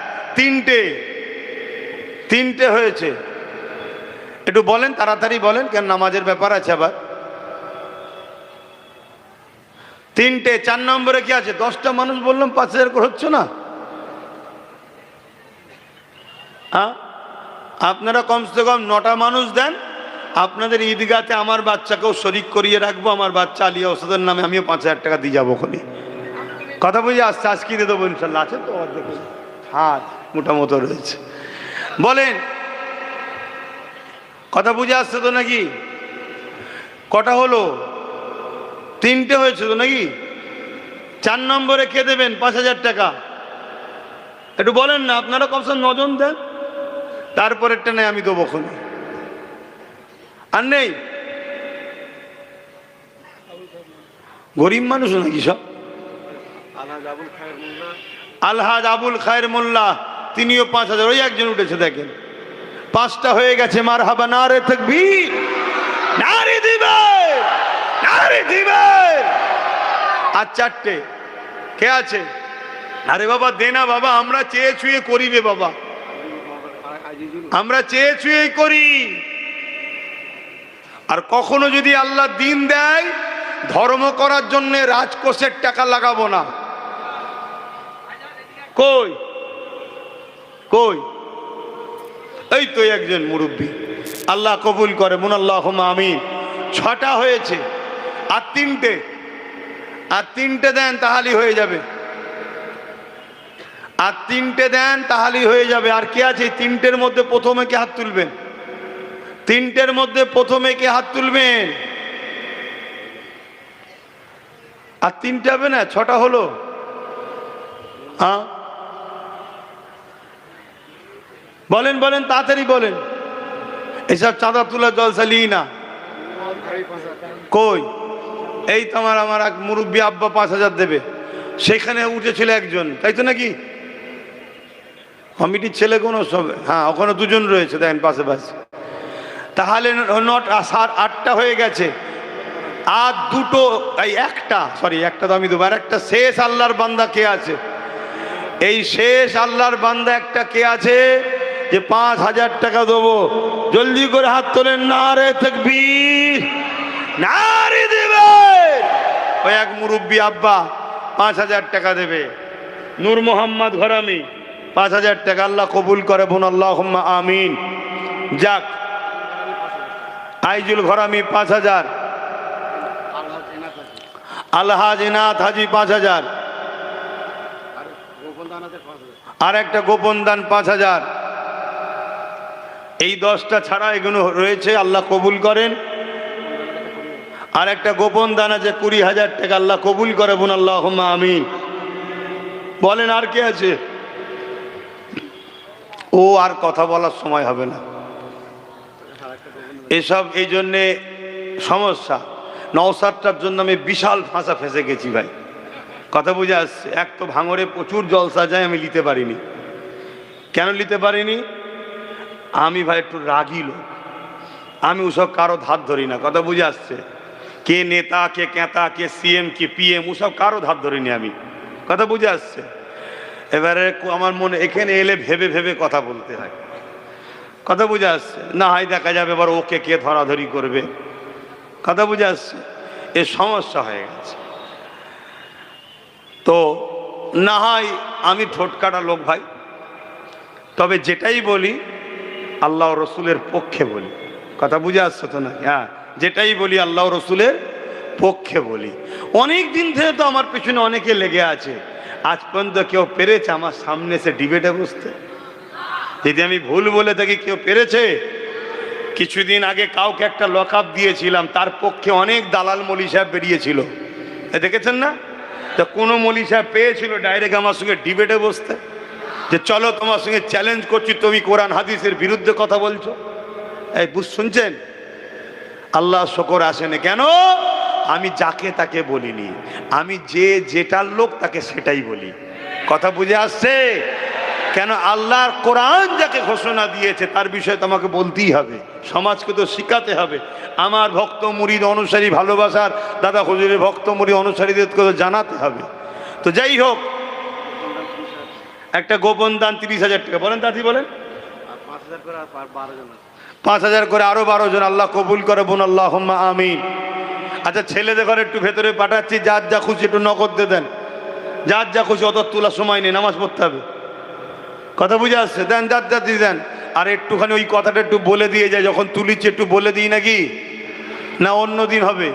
3টে হয়েছে, একটু বলেন তাড়াতাড়ি বলেন, কেন নামাজের ব্যাপার আছে আবার। 3টে। 4 নম্বরে কি আছে? 10টা মানুষ বললাম, 5000 করে হচ্ছে না? হ্যাঁ, আপনারা কমসে কম 9টা মানুষ দেন, আপনাদের ঈদগাতে আমার বাচ্চাকেও শরিক করিয়ে রাখবো, আমার বাচ্চা আলিয়া ওস্তাদের নামে আমিও 5000 টাকা দিয়ে যাবো ওখানে। কথা বুঝে আসছে? আজকে দিয়ে দেবো ইনশাল্লাহ। আছে তো অর্ধেক হাত মোটামুটি রয়েছে, বলেন কথা বুঝে আসছে তো নাকি? কটা হলো? 3টে হয়েছে তো নাকি? 4 নম্বরে কে দেবেন 5000 টাকা? একটু বলেন না, আপনারা কমসে 9 জন দেন, তারপরেরটা নেই আমি দেবো ওখানে। আর নেই? গরিব মানুষ নাকি সব? আলহাজ আবুল খায়ের মোল্লা, তিনিও 5000। ওই একজন উঠেছে দেখেন, 5টা হয়ে গেছে। মারহাবা, নারে তাকবীর, নারে দিবে, নারে দিবে। আর 4টে কে আছে? আরে বাবা দে না বাবা, আমরা চেয়ে ছুঁয়ে করিবে বাবা, আমরা চেয়ে ছুঁয়ে করি। আর কখনো যদি আল্লাহ দিন দেয়, ধর্ম করার জন্য রাজকোষের টাকা লাগাবো না। কই কই? এই তো একজন মুরব্বী, আল্লাহ কবুল করে, মুনাল্লাহুম্মা আমিন। 6টা হয়েছে, আর 3টে। আর 3টে দেন তাহলেই হয়ে যাবে, আর 3টে দেন তাহলেই হয়ে যাবে। আর কে আছে 3টের মধ্যে? প্রথমে কে হাত তুলবেন? 3টের মধ্যে প্রথমে কে হাত তুলবেন? আর 3টে হবে না? 6টা হলো। হ্যাঁ বলেন বলেন, তাড়াতাড়ি বলেন। এসব চাঁদা তোলা জলসা লি না। কই? এই তো আমার এক মুরব্বী আব্বা 5000 দেবে, সেখানে উঠেছিল একজন, তাই তো নাকি? কমিটির ছেলে কোনো সব? হ্যাঁ, ওখানে 2 জন রয়েছে দেখেন পাশে পাশে। তাহলে 8টা হয়ে গেছে। আর 2টো, এই একটা, সরি একটা তো আমি দেবো। আর একটা শেষ আল্লাহর বান্দা কে আছে? এই শেষ আল্লাহর বান্দা একটা কে আছে যে 5000 টাকা দেবো? জলদি করে হাত তোলেন, নারে তাকবীর, নারে দিবে। ওই এক মুরব্বী আব্বা 5000 টাকা দেবে। নূর মোহাম্মদ ঘরামি 5000 টাকা, আল্লাহ কবুল করে, বোন আল্লাহুম্মা আমিন। যাক, আইজুল ঘরামি 5000, আলহাজ এনাথ হাজি 5000, আর একটা গোপন দান 5000। এই 10টা ছাড়া এগুলো রয়েছে, আল্লাহ কবুল করেন। আর একটা গোপন দান আছে 20000 টাকা, আল্লাহ কবুল করে, বোন আল্লাহুম্মা আমিন। বলেন আর কে আছে? ও আর কথা বলার সময় হবে না এসব, এই জন্যে সমস্যা। নওসাদটার জন্য আমি বিশাল ফাঁসা ফেঁসে গেছি ভাই, কথা বুঝে আসছে। এক তো ভাঙরে প্রচুর জলসা যায়, আমি নিতে পারিনি। কেন নিতে পারিনি? আমি ভাই একটু রাগী লোক, আমি ওসব কারো ধার ধরি না, কথা বুঝে আসছে। কে নেতা, কে কেতা, কে সিএম, কে পিএম, ওসব কারো ধার ধরিনি আমি, কথা বুঝে আসছে। এবারে আমার মনে এখানে এলে ভেবে ভেবে কথা বলতে হয়, কথা বুঝে আসছে। না হয় দেখা যাবে এবার ওকে কে ধরাধরি করবে, কথা বুঝে আসছে। এ সমস্যা হয়ে গেছে। তো না হয় আমি ঠোঁট কাটা লোক ভাই, তবে যেটাই বলি আল্লাহ রসুলের পক্ষে বলি, কথা বুঝে আসছে তো না? হ্যাঁ, যেটাই বলি আল্লাহ রসুলের পক্ষে বলি। অনেক দিন থেকে তো আমার পেছনে অনেকে লেগে আছে, আজ পর্যন্ত কেউ পেরেছে আমার সামনে এসে ডিবেটে বসতে? যদি আমি ভুল বলে থাকি, কেউ পেরেছে? কিছুদিন আগে কাউকে একটা লকআপ দিয়েছিলাম, তার পক্ষে অনেক দালাল মৌলী সাহেব বেরিয়েছিল, দেখেছেন না? তা কোনো মৌলী সাহেব পেয়েছিল ডাইরেক্ট আমার সঙ্গে ডিবেটে বসতে, যে চলো তোমার সঙ্গে চ্যালেঞ্জ করছি, তুমি কোরআন হাদিসের বিরুদ্ধে কথা বলছো। এই শুনছেন? আল্লাহ শকর আসেনি কেন? আমি যাকে তাকে বলিনি, আমি যে যেটার লোক তাকে সেটাই বলি। কথা বুঝে আসছে? কেন? আল্লাহর কোরআন যাকে ঘোষণা দিয়েছে তার বিষয়ে তোমাকে বলতেই হবে, সমাজকে তো শিখাতে হবে। আমার ভক্ত মুরিদ অনুসারী ভালোবাসার দাদা হুজুরের ভক্ত মুরিদ অনুসারীদেরকে তো জানাতে হবে। তো যাই হোক, একটা গোপন দান 30,000 টাকা বলেন, দাদি বলেন 5,000 করে আরো 12 জন আল্লাহ কবুল করে বোন, আল্লাহুম্মা আমিন। আচ্ছা, ছেলেদের ঘরে একটু ভেতরে পাঠাচ্ছি, যার যা খুশি একটু নগদ দিয়ে দেন, যার যা খুশি, অত তোলার সময় নেই, নামাজ পড়তে হবে। কথা বুঝে আসছে? দেন, যার যা দিয়ে দেন। আর একটুখানি ওই কথাটা একটু বলে দিয়ে যায়, যখন তুলিচ্ছে একটু বলে দিই নাকি, না অন্য দিন হবে?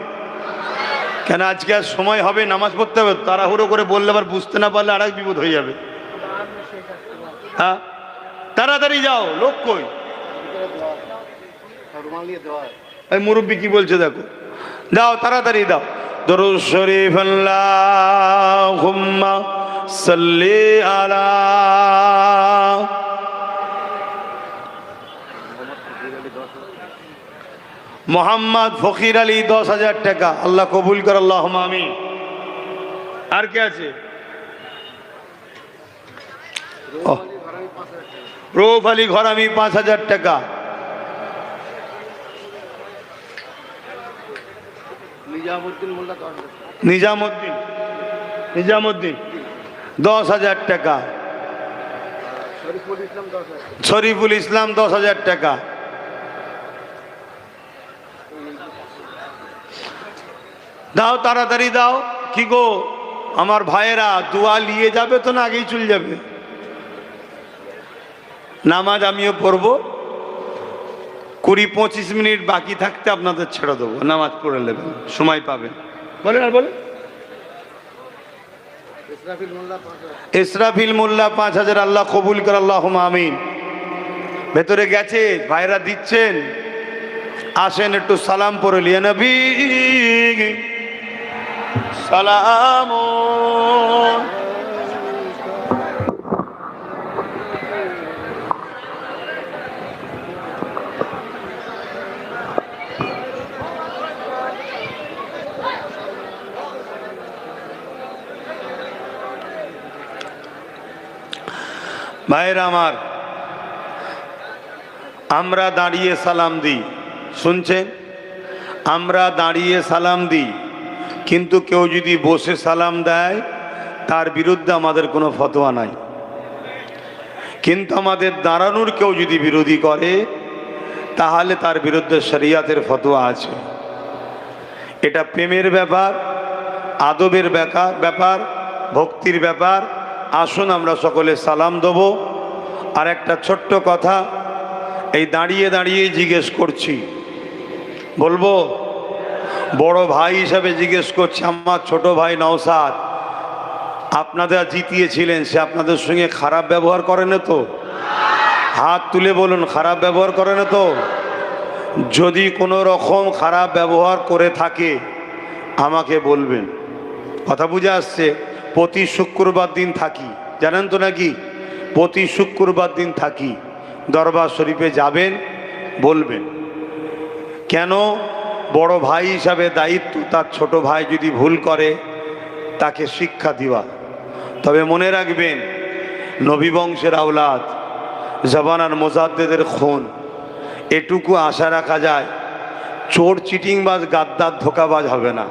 কেন আজকে আর সময় হবে, নামাজ পড়তে হবে, তাড়াহুড়ো করে বললে আবার বুঝতে না পারলে আর এক বিপদ হয়ে যাবে। হ্যাঁ, তাড়াতাড়ি যাও, লোক কই? এই মুরব্বী কি বলছে দেখো, যাও তাড়াতাড়ি দাও। দরুদ শরীফ আল্লাহুম্মা সাল্লি আলা মোহাম্মদ ফকির আলী 10,000 টাকা আল্লাহ কবুল করে, আল্লাহুম্মা আমিন। আর কে আছে? রৌফ আলী ঘরামি 5,000 টাকা। নিজামুদ্দিন 10,000 টাকা। শরীফুল ইসলাম 10,000 টাকা। দাও তাড়াতাড়ি দাও। কি গো আমার ভাইয়েরা, দোয়া নিয়ে যাবে তো না আগেই চলে যাবে? নামাজ আমিও পড়বো, 20-25 মিনিট বাকি থাকতে আপনাদের ছেড়ে দেবো, নামাজ পড়ে নেবেন, সময় পাবেন। বলেন আর বলেন। ইসরাফিল মোল্লা 5,000 আল্লাহ কবুল করে, আল্লাহুম্মা আমিন। ভেতরে গেছে, ভাইরা দিচ্ছেন, আসেন একটু সালাম পড়ে লিয়া নবী সালাম। ভাইরা আমার, আমরা দাঁড়িয়ে সালাম দিই, শুনছেন? আমরা দাঁড়িয়ে সালাম দিই, কিন্তু কেউ যদি বসে সালাম দেয় তার বিরুদ্ধে আমাদের কোনো ফতোয়া নাই। কিন্তু আমাদের দাঁড়ানোর কেউ যদি বিরোধী করে তাহলে তার বিরুদ্ধে শরিয়াতের ফতোয়া আছে। এটা প্রেমের ব্যাপার, আদবের ব্যাপার, ভক্তির ব্যাপার। আসুন আমরা সকলে সালাম দেব। আর একটা ছোট্ট কথা, এই দাঁড়িয়ে দাঁড়িয়ে জিজ্ঞেস করছি, বলবো বড় ভাই হিসাবে জিজ্ঞেস করছি, আমার ছোট ভাই নওশাদ আপনাদের জিতিয়েছিলেন, সে আপনাদের সঙ্গে খারাপ ব্যবহার করে না তো? হাত তুলে বলুন, খারাপ ব্যবহার করে না তো? যদি কোনো রকম খারাপ ব্যবহার করে থাকে আমাকে বলবেন। কথা বুঝে আসছে? প্রতি শুক্রবার দিন থাকি, জানেন তো নাকি? প্রতি শুক্রবার দিন থাকি, দরবার শরীফে যাবেন, বলবেন। কেন? বড় ভাই হিসাবে দায়িত্ব, তার ছোট ভাই যদি ভুল করে তাকে শিক্ষা দেওয়া। তবে মনে রাখবেন, নবী বংশের আওলাদ, জামানার মুজাদ্দেদের খুন, এটুকু আশা রাখা যায় চোর চিটিংবাজ গাদ্দার ধোঁকাবাজ হবে না।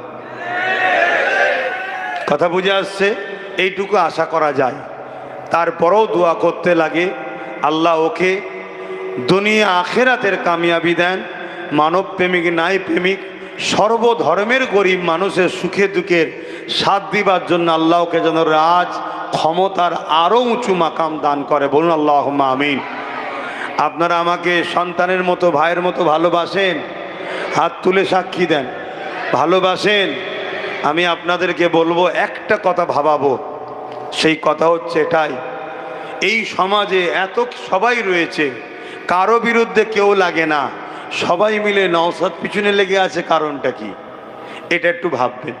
কথা বুঝে আসছে? এইটুকু আশা করা যায়। তারপরেও দোয়া করতে লাগে, আল্লাহ ওকে দুনিয়া আখেরাতের কামিয়াবি দেন। মানব প্রেমিক নাই প্রেমিক, সর্বধর্মের গরিব মানুষের সুখে দুঃখের সাথ দিবার জন্য আল্লাহ ওকে যেন রাজ ক্ষমতার আরও উঁচু মাকাম দান করে। বলুন আল্লাহুম্মা আমিন। আপনারা আমাকে সন্তানের মতো, ভাইয়ের মতো ভালোবাসেন? হাত তুলে সাক্ষী দেন, ভালোবাসেন? আমি আপনাদেরকে বলবো, একটা কথা ভাবাবো, সেই কথা হচ্ছে এটাই, এই সমাজে এত সবাই রয়েছে, কারো বিরুদ্ধে কেউ লাগে না, সবাই মিলে নওশাদ পিছনে লেগে আছে, কারণটা কি? এটা একটু ভাববেন।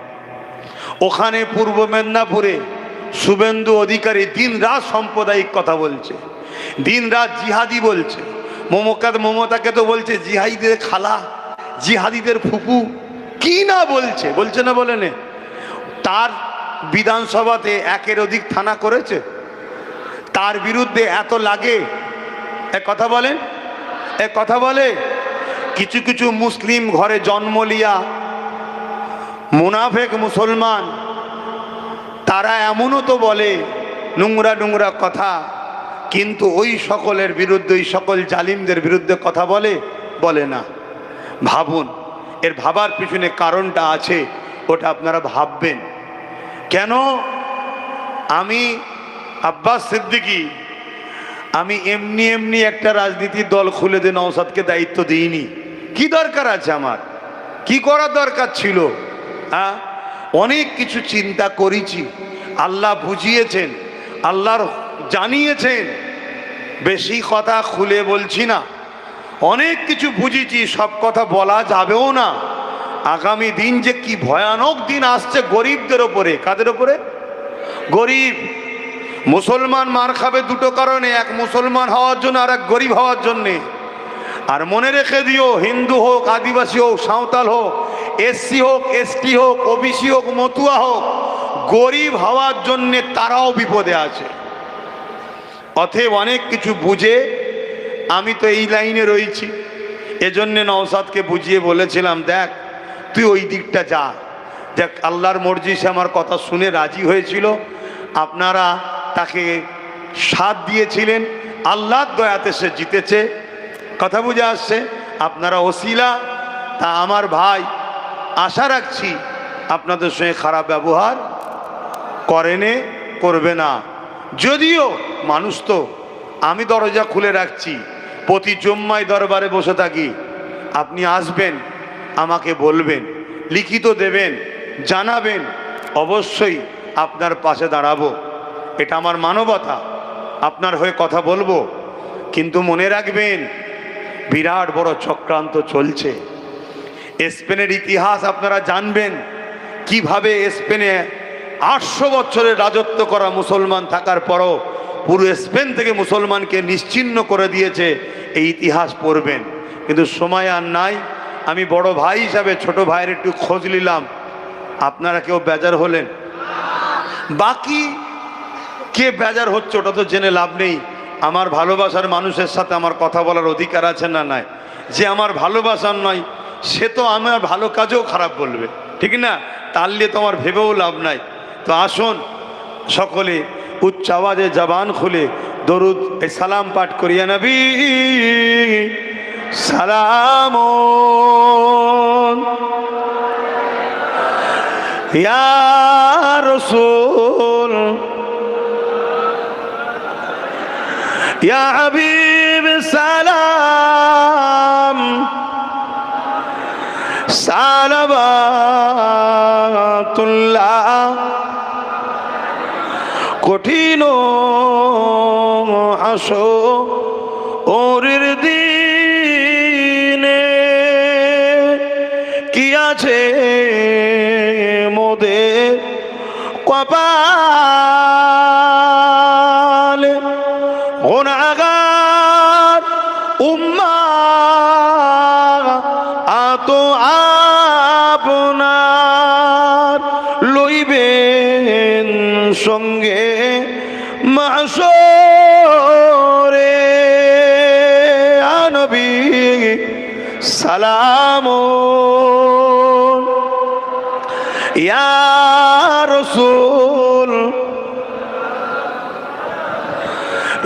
ওখানে পূর্ব মেদিনীপুরে শুভেন্দু অধিকারী দিন রাত সাম্প্রদায়িক কথা বলছে, দিন রাত জিহাদি বলছে। মমতাকে তো বলছে জিহাদিদের খালা, জিহাদিদের ফুপু, কি না বলছে, বলছে না বলে নে। তার বিধানসভাতে একের অধিক থানা করেছে, তার বিরুদ্ধে এত লাগে, এক কথা বলেন, এক কথা বলে। কিছু কিছু মুসলিম ঘরে জন্ম লিয়া মুনাফেক মুসলমান, তারা এমনও তো বলে নোংরা নোংরা কথা, কিন্তু ওই সকলের বিরুদ্ধে, ওই সকল জালিমদের বিরুদ্ধে কথা বলে, বলে না। ভাবুন, এর ভাবার পিছনে কারণটা আছে, ওটা আপনারা ভাববেন। কেন আমি আব্বাস সিদ্দিকী, আমি এমনি এমনি একটা রাজনীতির দল খুলে দিয়ে নওশাদকে দায়িত্ব দিইনি। কি দরকার আছে আমার, কি করার দরকার ছিল? হ্যাঁ, অনেক কিছু চিন্তা করেছি, আল্লাহ বুঝিয়েছেন, আল্লাহর জানিয়েছেন। বেশি কথা খুলে বলছি না, অনেক কিছু বুঝেছি, সব কথা বলা যাবেও না। আগামী দিন যে কি ভয়ানক দিন আসছে গরিবদের ওপরে। কাদের ওপরে? গরিব। মুসলমান মার খাবে দুটো কারণে, এক মুসলমান হওয়ার জন্য, আর এক গরিব হওয়ার জন্যে। আর মনে রেখে দিও, হিন্দু হোক, আদিবাসী হোক, সাঁওতাল হোক, এসসি হোক, এসটি হোক, ওবিসি হোক, মতুয়া হোক, গরিব হওয়ার জন্যে তারাও বিপদে আছে। অতএব অনেক কিছু বুঝে আমি তো এই লাইনে রয়েছি, এজন্যে নওশাদকে বুঝিয়ে বলেছিলাম, দেখ তুই ওই দিকটা যা। দেখ আল্লাহর মর্জি, সে আমার কথা শুনে রাজি হয়েছিল, আপনারা তাকে সাথ দিয়েছিলেন, আল্লাহর দয়াতে সে জিতেছে। কথা বুঝে আসছে? আপনারা ওসিলা, তা আমার ভাই, আশা রাখছি আপনাদের সঙ্গে খারাপ ব্যবহার করেনে, করবে না। যদিও মানুষ তো, আমি দরজা খুলে রাখছি, প্রতি জুম্মায় দরবারে বসে থাকি, আপনি আসবেন, আমাকে বলবেন, লিখিত দেবেন, জানাবেন, অবশ্যই আপনার পাশে দাঁড়াবো। এটা আমার মানবতা, আপনার হয়ে কথা বলবো। কিন্তু মনে রাখবেন, বিরাট বড় চক্রান্ত চলছে। স্পেনের ইতিহাস আপনারা জানবেন, কিভাবে স্পেনে 800 বছরের রাজত্ব করা মুসলমান থাকার পরও পুরো স্পেন থেকে মুসলমানকে নিশ্চিহ্ন করে দিয়েছে। এই ইতিহাস পড়বেন, কিন্তু সময় আর নাই। আমি বড় ভাই হিসাবে ছোট ভাইয়ের একটু খোঁজ নিলাম, আপনারা কেউ বেজার হলেন? বাকি কে বেজার হচ্ছে ওটা তো জেনে লাভ নেই। আমার ভালোবাসার মানুষের সাথে আমার কথা বলার অধিকার আছে না নাই? যে আমার ভালোবাসার নয়, সে তো আমার ভালো কাজেও খারাপ বলবে, ঠিক না? তার নিয়ে তো আমার ভেবেও লাভ নাই। তো আসুন সকলে উচ্চ আওয়াজে জবান খুলে দরুদ এই সালাম পাঠ করিয়া নবী সালাম ইয়া রাসূল ইয়া হাবিব সালাম সালাবাতুল্লাহ। কঠিন হাসরের দিনে কি আছে মোদের কপালে, গুনাহগার উম্মাহ আতো আপনার লইবেন সঙ্গে মাহশরে। নবী সালাম ইয়া রাসূল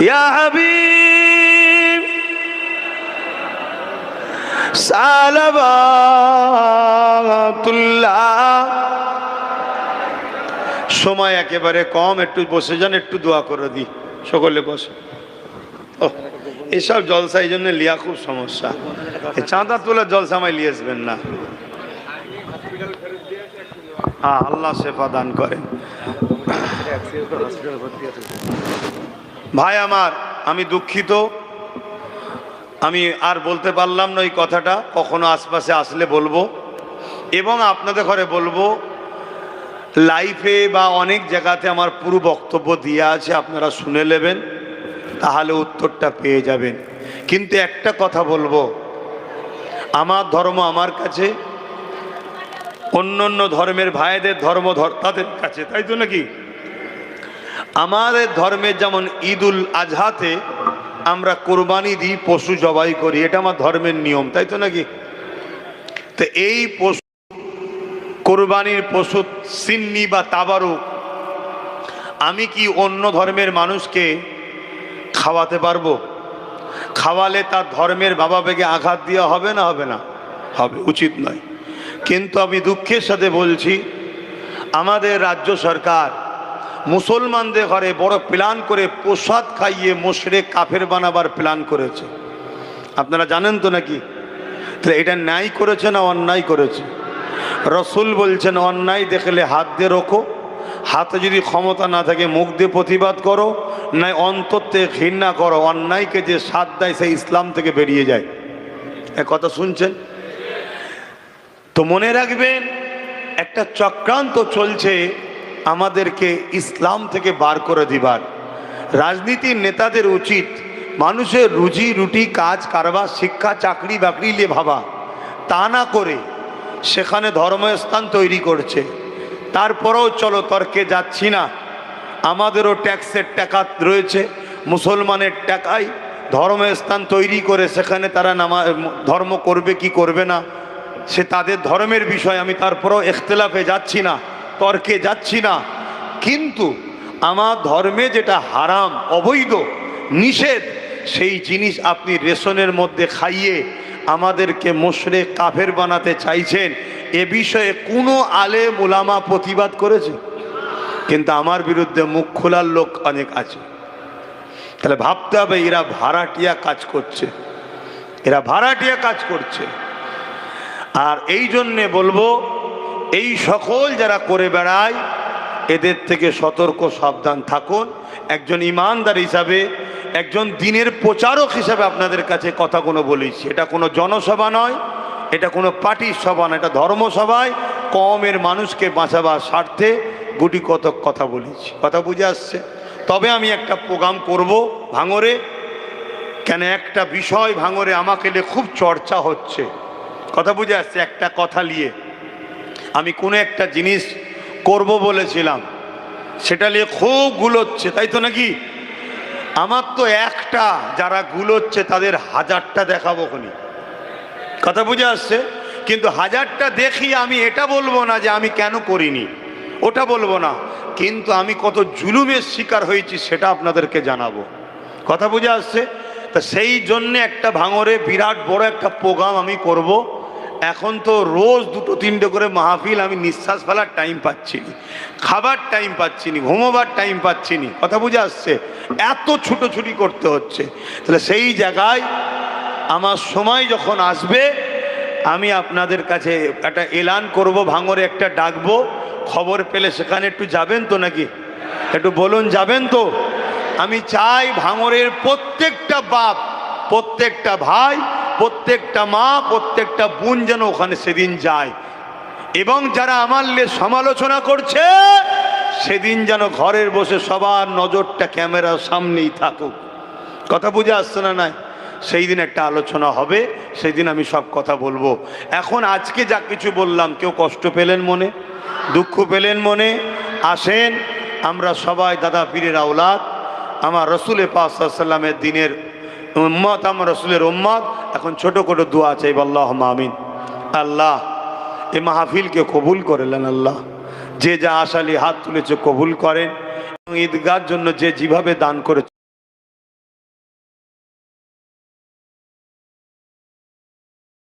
ইয়া হাবিব সালাবাতুল্লাহ। সময় একেবারে কম, একটু বসে যান, একটু দোয়া করে দিই। সকলে বসে। ও এসব জলসা এই জন্য লিয়া খুব সমস্যা। চাঁদা তোলার জলসা আমায় লিয়ে আসবেন না। হ্যাঁ, আল্লাহ শেফা দান করেন। ভাই আমার, আমি দুঃখিত, আমি আর বলতে পারলাম না এই কথাটা। কখনো আশপাশে আসলে বলবো, এবং আপনাদের ঘরে বলবো, লাইফে বা অনেক জায়গাতে আমার পুরো বক্তব্য দিয়ে আছে, আপনারা শুনে নেবেন, তাহলে উত্তরটা পেয়ে যাবেন। কিন্তু একটা কথা বলবো, আমার ধর্ম আমার কাছে, অন্য অন্য ধর্মের ভাইদের ধর্ম তাদের কাছে, তাই তো নাকি? আমাদের ধর্মের যেমন ঈদুল আজহাতে আমরা কোরবানি দিই, পশু জবাই করি, এটা আমার ধর্মের নিয়ম, তাই তো নাকি? তো এই পশু, কোরবানির পশু সিন্নি বা তাবারুক আমি কি অন্য ধর্মের মানুষকে খাওয়াতে পারবো? খাওয়ালে তার ধর্মের বাবা বেগে আঘাত দেওয়া হবে না হবে না? হবে, উচিত নয়। কিন্তু আমি দুঃখের সাথে বলছি, আমাদের রাজ্য সরকার মুসলমানদের ঘরে বড় প্ল্যান করে প্রসাদ খাইয়ে মুশরিক কাফের বানাবার প্ল্যান করেছে। আপনারা জানেন তো নাকি? তাহলে এটা ন্যায় করেছে না অন্যায় করেছে? রসুল বলছেন অন্যায় দেখলে হাত দিয়ে রোখো, হাতে যদি ক্ষমতা না থাকে মুখ দিয়ে প্রতিবাদ করো, নয় অন্তর থেকে ঘৃণা করো। অন্যায়কে যে সাথ দেয় সে ইসলাম থেকে বেরিয়ে যায়। এ কথা শুনছেন তো? মনে রাখবেন, একটা চক্রান্ত চলছে আমাদেরকে ইসলাম থেকে বার করে দিবার। রাজনীতির নেতাদের উচিত মানুষের রুজি রুটি, কাজ কারবার, শিক্ষা, চাকরি বাকরি নিয়ে ভাবা, তা না করে সেখানে ধর্মস্থান তৈরি করছে। তারপরেও চলো তর্কে যাচ্ছি না, আমাদেরও ট্যাক্সের টাকা রয়েছে, মুসলমানের টাকায় ধর্মস্থান তৈরি করে সেখানে তারা ধর্ম করবে কি করবে না সে তাদের ধর্মের বিষয়। আমি তারপরেও ইখতিলাফে যাচ্ছি না, তর্কে যাচ্ছি না। কিন্তু আমার ধর্মে যেটা হারাম, অবৈধ, নিষেধ, সেই জিনিস আপনি রেশনের মধ্যে খাইয়ে আমাদেরকে মুশরিক কাফের বানাতে চাইছেন। এ বিষয়ে কোনো আলেম উলামা প্রতিবাদ করেছে? কিন্তু আমার বিরুদ্ধে মুখ খোলার লোক অনেক আছে। তাহলে ভাবতে হবে এরা ভাড়াটিয়া কাজ করছে, এরা ভাড়াটিয়া কাজ করছে। আর এই জন্যে বলবো, এই সকল যারা করে বেড়ায় এদের থেকে সতর্ক সাবধান থাকুন। একজন ইমানদার হিসাবে, একজন দিনের প্রচারক হিসাবে আপনাদের কাছে কথাগুলো বলেছি। এটা কোনো জনসভা নয়, এটা কোনো পার্টির সভা নয়, এটা ধর্মসভায় কমের মানুষকে বাঁচাবার স্বার্থে গুটি কতক কথা বলেছি। কথা বুঝে আসছে? তবে আমি একটা প্রোগ্রাম করব ভাঙরে। কেন একটা বিষয় ভাঙরে আমাকে নিয়ে খুব চর্চা হচ্ছে। কথা বুঝে আসছে? একটা কথা নিয়ে আমি কোনো একটা জিনিস করব বলেছিলাম, সেটা নিয়ে খুব গুলোচ্ছে, তাই তো নাকি? আমার তো একটা, যারা গুলোচ্ছে তাদের হাজারটা দেখাবো খনি। কথা বুঝে আসছে? কিন্তু হাজারটা দেখি আমি এটা বলবো না যে আমি কেন করিনি, ওটা বলবো না, কিন্তু আমি কত জুলুমের শিকার হয়েছি সেটা আপনাদেরকে জানাবো। কথা বুঝে আসছে? তা সেই জন্যে একটা ভাঙরে বিরাট বড় একটা প্রোগ্রাম আমি করব। এখন তো রোজ দুটো তিনটে করে মাহফিল, আমি নিঃশ্বাস ফেলার টাইম পাচ্ছি না, খাবার টাইম পাচ্ছি না, ঘুমোবার টাইম পাচ্ছি না। কথা বুঝে আসছে? এত ছুটোছুটি করতে হচ্ছে। তাহলে সেই জায়গায় আমার সময় যখন আসবে আমি আপনাদের কাছে একটা এলান করব, ভাঙরে একটা ডাকবো। খবর পেলে সেখানে একটু যাবেন তো নাকি? একটু বলুন, যাবেন তো? আমি চাই ভাঙরের প্রত্যেকটা বাপ, প্রত্যেকটা ভাই, প্রত্যেকটা মা, প্রত্যেকটা বোন যেন ওখানে সেদিন যায়। এবং যারা আমার সমালোচনা করছে সেদিন যেন ঘরের বসে সবার নজরটা ক্যামেরার সামনেই থাকুক। কথা বুঝে আসছে না? নাই সেই দিন একটা আলোচনা হবে, সেই দিন আমি সব কথা বলবো। এখন আজকে যা কিছু বললাম, কেউ কষ্ট পেলেন মনে, দুঃখ পেলেন মনে? আসেন, আমরা সবাই দাদা পীরের আওলাদ, আমার রসুলের পাক সাল্লাল্লাহু আলাইহি ওয়াসাল্লামের দিনের উম্মত, আমার রসুলের উম্মত। এখন ছোট ছোট দোয়া চাইব, আল্লাহুম্মা আমিন। আল্লাহ এই মাহফিলকে কবুল করেলেন, আল্লাহ যে যা আশালি হাত তুলেছে কবুল করেন, এবং ঈদগাহর জন্য যে যেভাবে দান করেছে